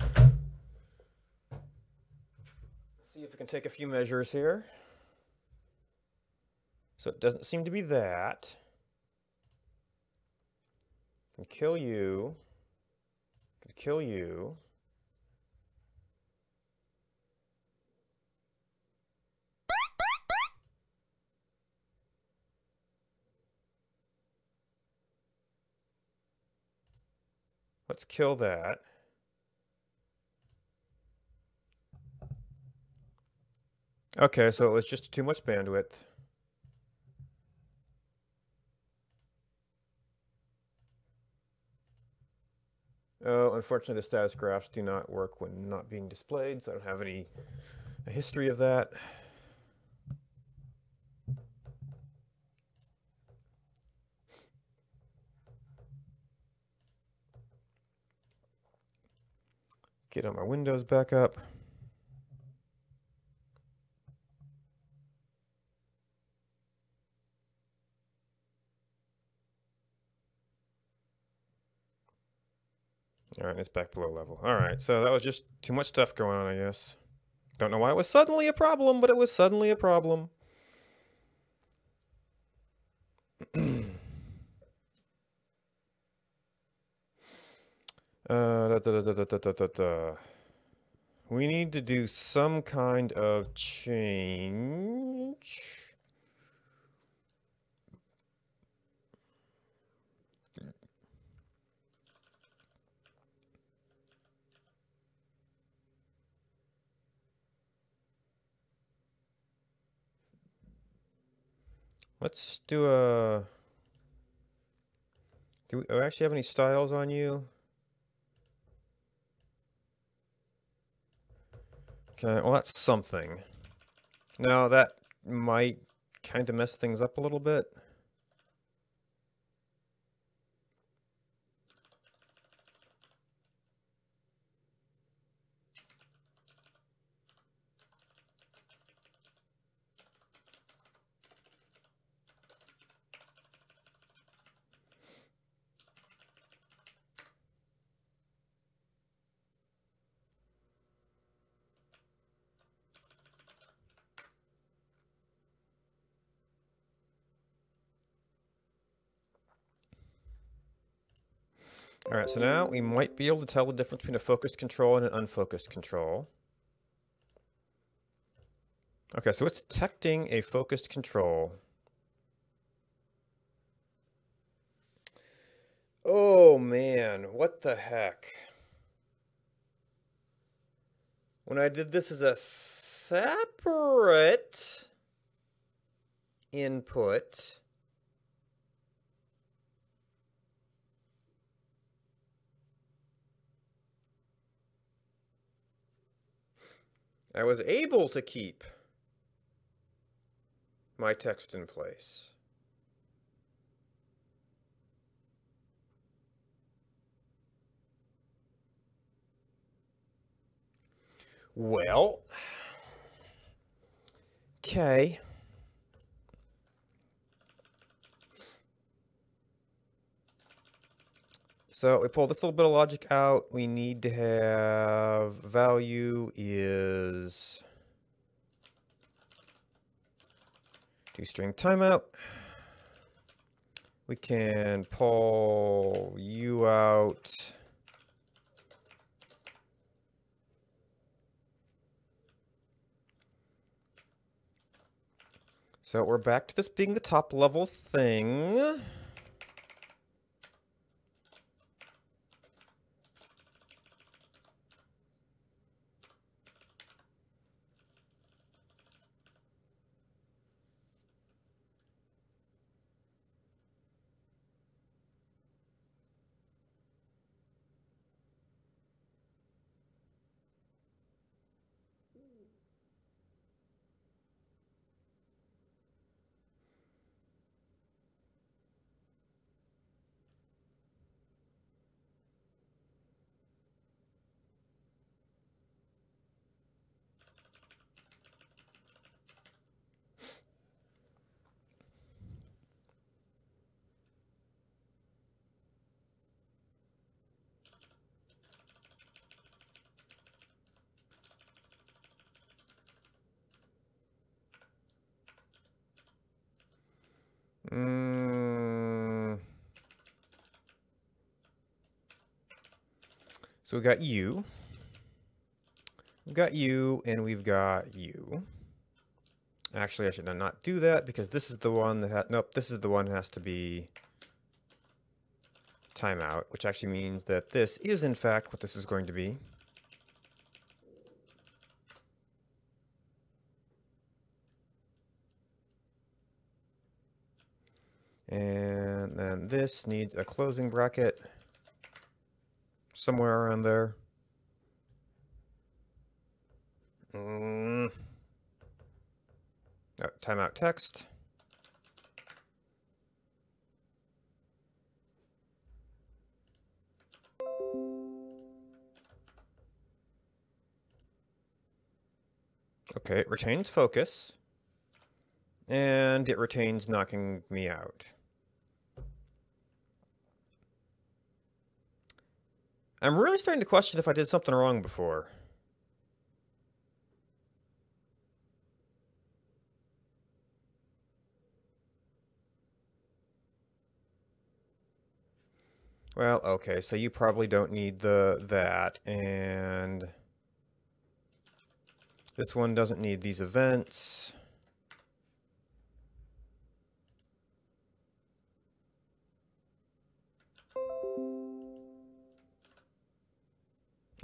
see if we can take a few measures here. So it doesn't seem to be that. Can kill you. Can kill you. Let's kill that. Okay, so it was just too much bandwidth. Oh, unfortunately the status graphs do not work when not being displayed, so I don't have a history of that. Get all my windows back up. All right, it's back below level. All right, so that was just too much stuff going on, I guess. Don't know why it was suddenly a problem, but it was suddenly a problem. We need to do some kind of change. Let's do a... Do we actually have any styles on you? Okay, well that's something. Now that might kind of mess things up a little bit. All right, so now we might be able to tell the difference between a focused control and an unfocused control. Okay, so it's detecting a focused control. Oh man, what the heck? When I did this as a separate input, I was able to keep my text in place. Well, okay. So we pull this little bit of logic out. We need to have value is toString timeout. We can pull u out. So we're back to this being the top level thing. So we got u. We've got u, and we've got u. Actually, I should not do that because this is the one that nope, this is the one that has to be timeout, which actually means that this is in fact what this is going to be. And then this needs a closing bracket somewhere around there. Oh, timeout text. Okay, it retains focus. And it retains knocking me out. I'm really starting to question if I did something wrong before. Well, okay, so you probably don't need that, and this one doesn't need these events.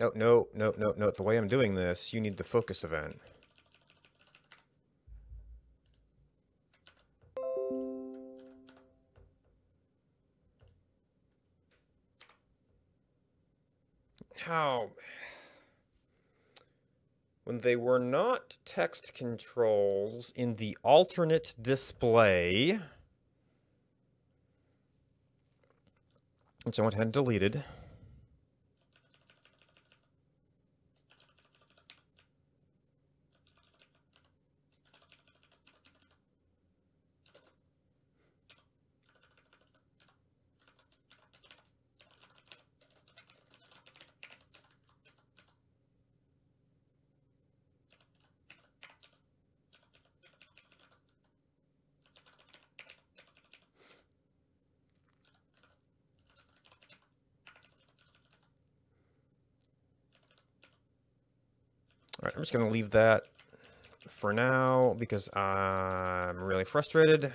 Oh, no. The way I'm doing this, you need the focus event. How? When they were not text controls in the alternate display, which I went ahead and deleted. All right, I'm just going to leave that for now because I'm really frustrated.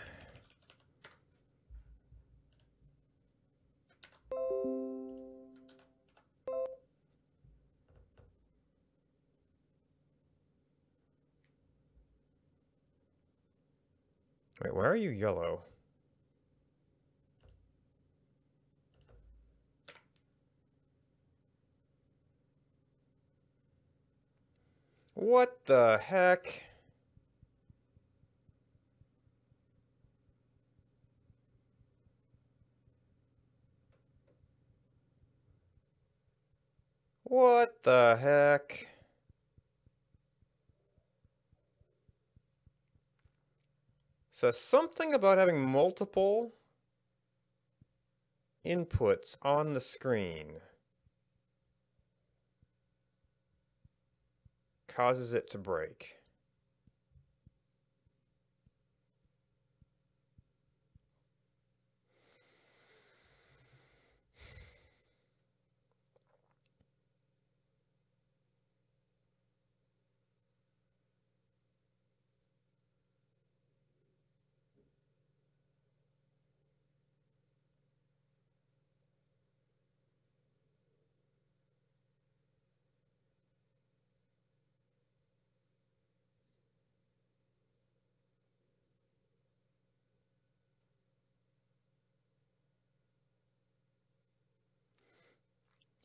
Wait, why are you yellow? What the heck? What the heck? So something about having multiple inputs on the screen causes it to break.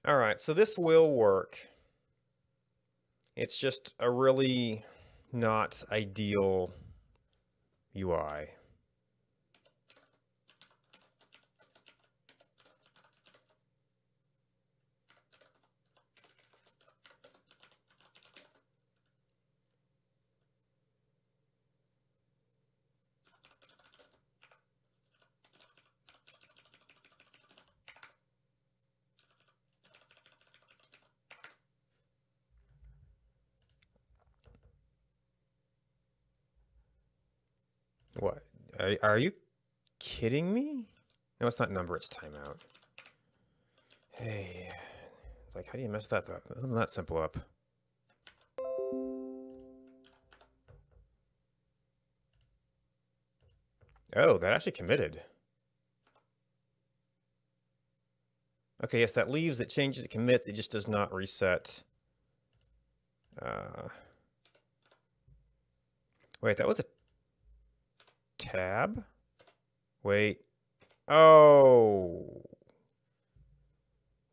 All right, so this will work. It's just a really not ideal UI. What? Are you kidding me? No, it's not number, it's timeout. Hey, it's like, how do you mess that up? That simple up. Oh, that actually committed. Okay, yes, that leaves, it changes, it commits, it just does not reset. Wait, that was a tab? Wait. Oh.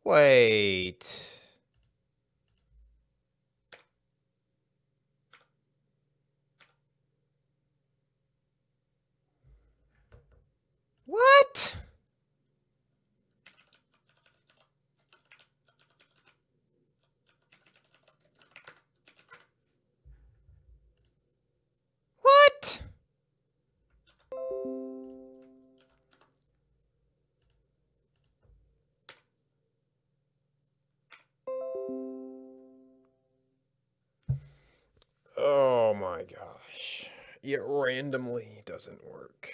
Wait. What? What? Oh my gosh. It randomly doesn't work.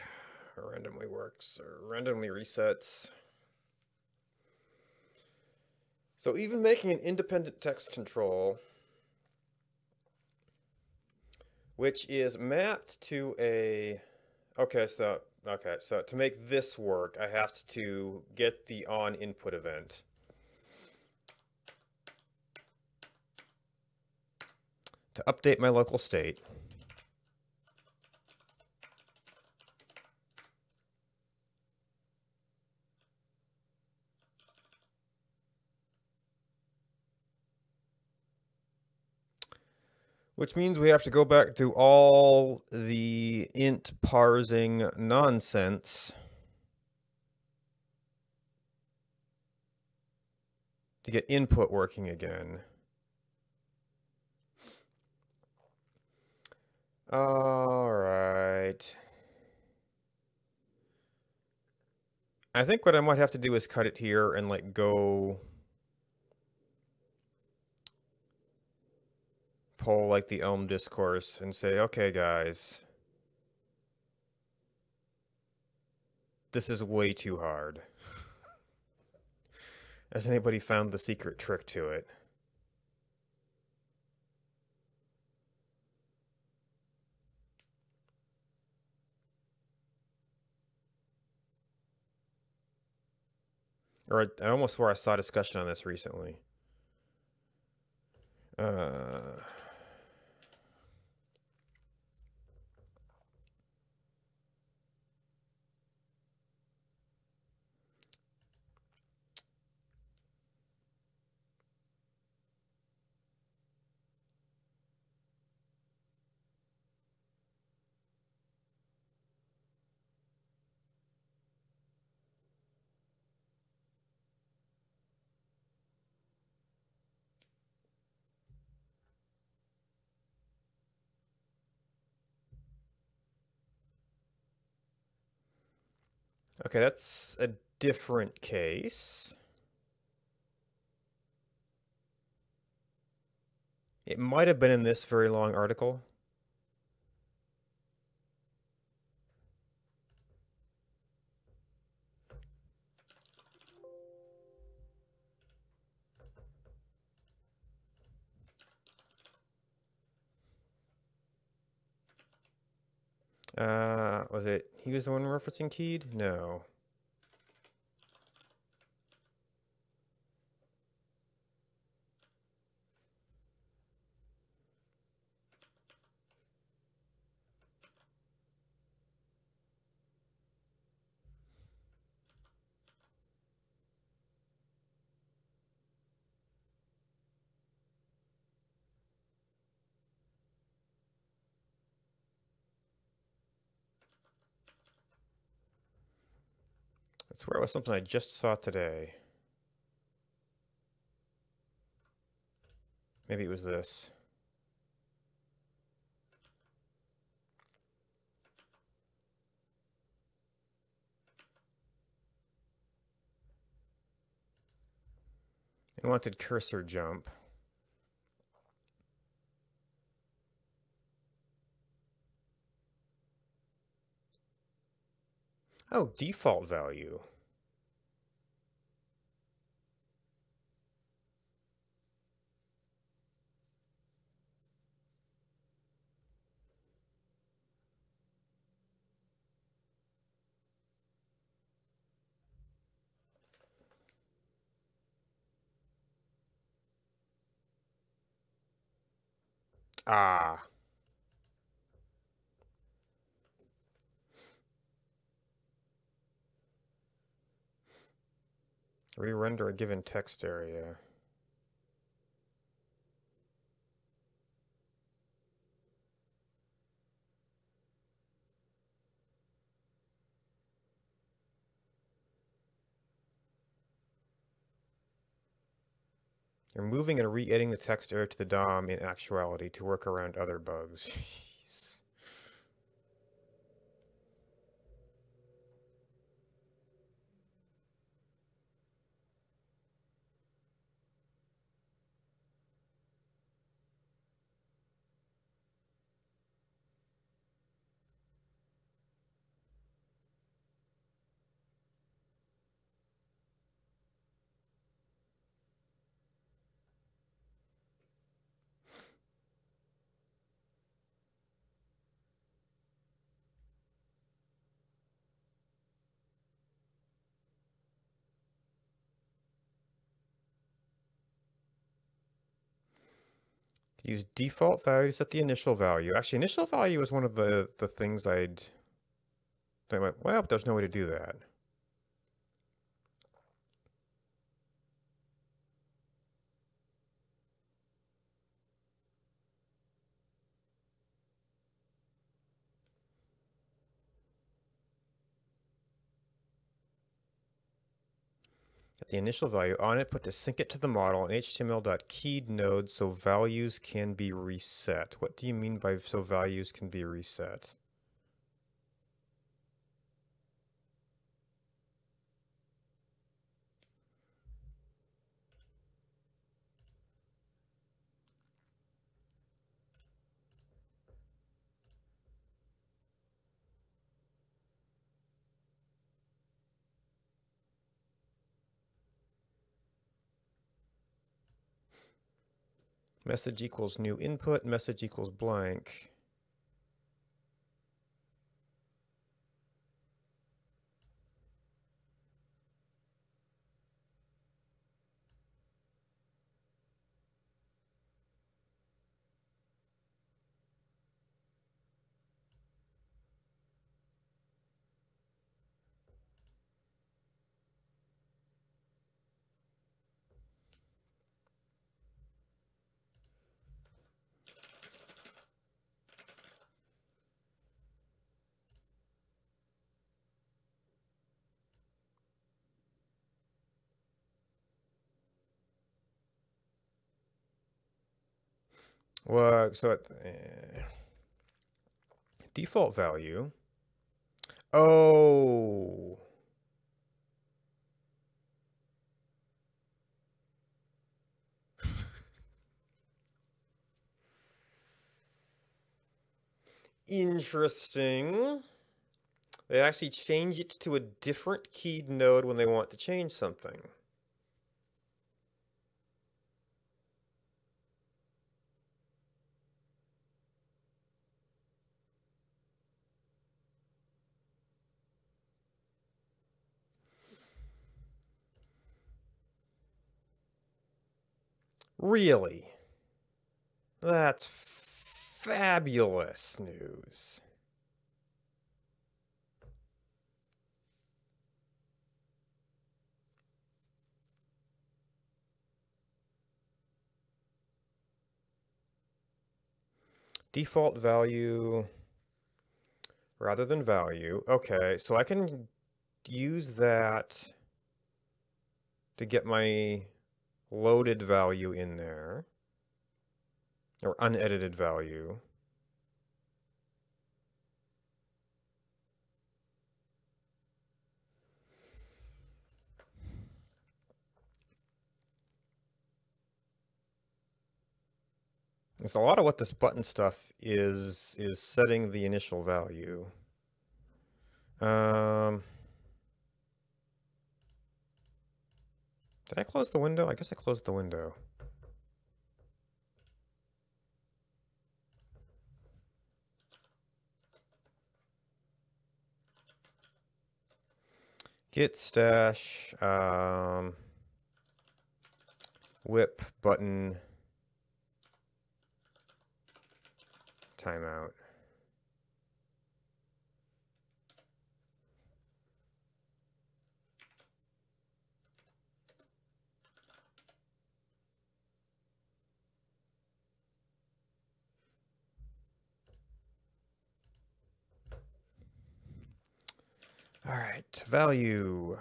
Or randomly works, or randomly resets. So even making an independent text control, which is mapped to a... Okay, so to make this work, I have to get the on input event. To update my local state. Which means we have to go back to all the int parsing nonsense to get input working again. All right. I think what I might have to do is cut it here and like go pull like the Elm discourse and say, okay, guys, this is way too hard. Has anybody found the secret trick to it? Or I almost swore I saw a discussion on this recently. Okay, that's a different case. It might have been in this very long article. Was it, he was the one referencing keyed? No. I swear it was something I just saw today. Maybe it was this. It wanted cursor jump. Oh, default value. Ah. Re-render a given text area. You're moving and re-editing the text area to the DOM in actuality to work around other bugs. Jeez. Use default value to set the initial value. Actually, initial value is one of the things I went, well, but there's no way to do that. At the initial value on it, put to sync it to the model and HTML.keyed node so values can be reset. What do you mean by so values can be reset? Message equals new input, message equals blank. Well, so default value. Oh. Interesting. They actually change it to a different keyed node when they want to change something. Really? That's fabulous news. Default value rather than value. Okay, so I can use that to get my loaded value in there, or unedited value. It's a lot of what this button stuff is setting the initial value. Did I close the window? I guess I closed the window. Git stash whip button timeout. All right, value.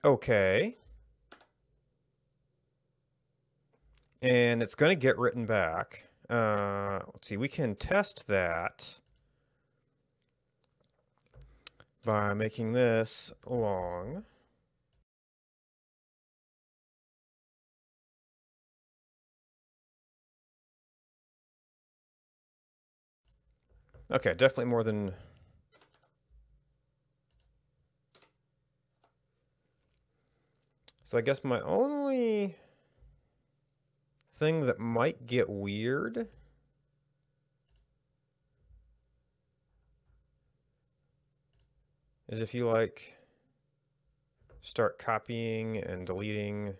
Okay. And it's going to get written back. Let's see, we can test that by making this long. Okay, definitely more than... So I guess my only thing that might get weird is if you like start copying and deleting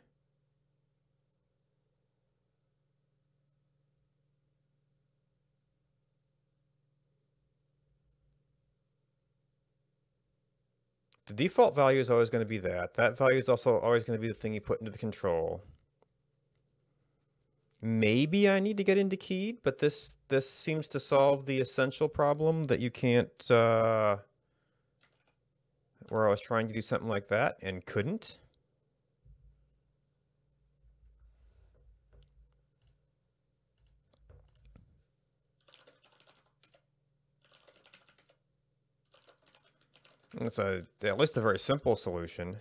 the default value is always going to be that. That value is also always going to be the thing you put into the control. Maybe I need to get into keyed, but this seems to solve the essential problem that you can't, where I was trying to do something like that and couldn't. It's at least a very simple solution.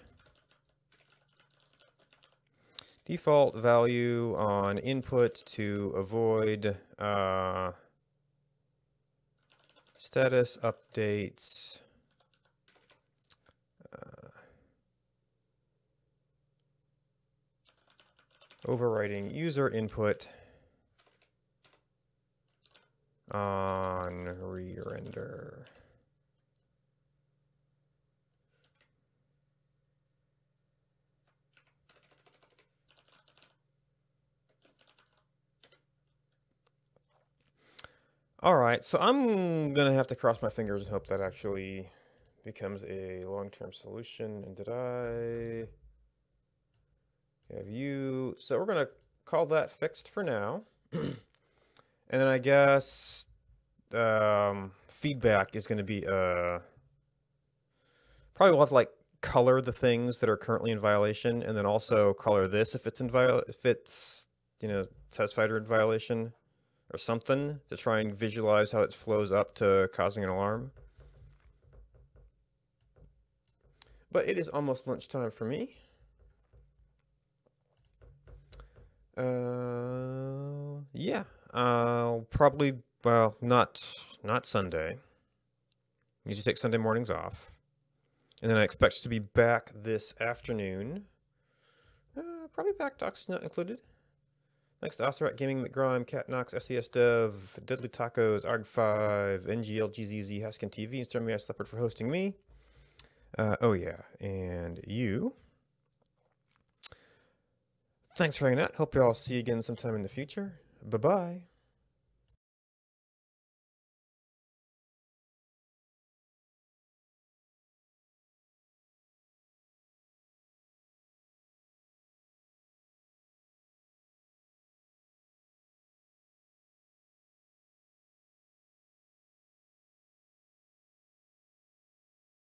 Default value on input to avoid status updates. Overwriting user input on re-render. All right, so I'm gonna have to cross my fingers and hope that actually becomes a long-term solution. And did I have you? So we're gonna call that fixed for now. And then I guess feedback is gonna be probably we'll have to like color the things that are currently in violation, and then also color this if it's in satisfied a violation or something to try and visualize how it flows up to causing an alarm. But it is almost lunchtime for me. Yeah, I'll probably, well, not Sunday. Usually take Sunday mornings off. And then I expect to be back this afternoon. Probably back to Oxygen Not Included. Thanks to Ocerat Gaming, McGrime, CatNox, SES Dev, Deadly Tacos, ARG5, NGL, GZZ, Haskin TV, and Stormy Ice Leopard for hosting me. Oh yeah, and you. Thanks for hanging out. Hope you all see you again sometime in the future. Bye-bye.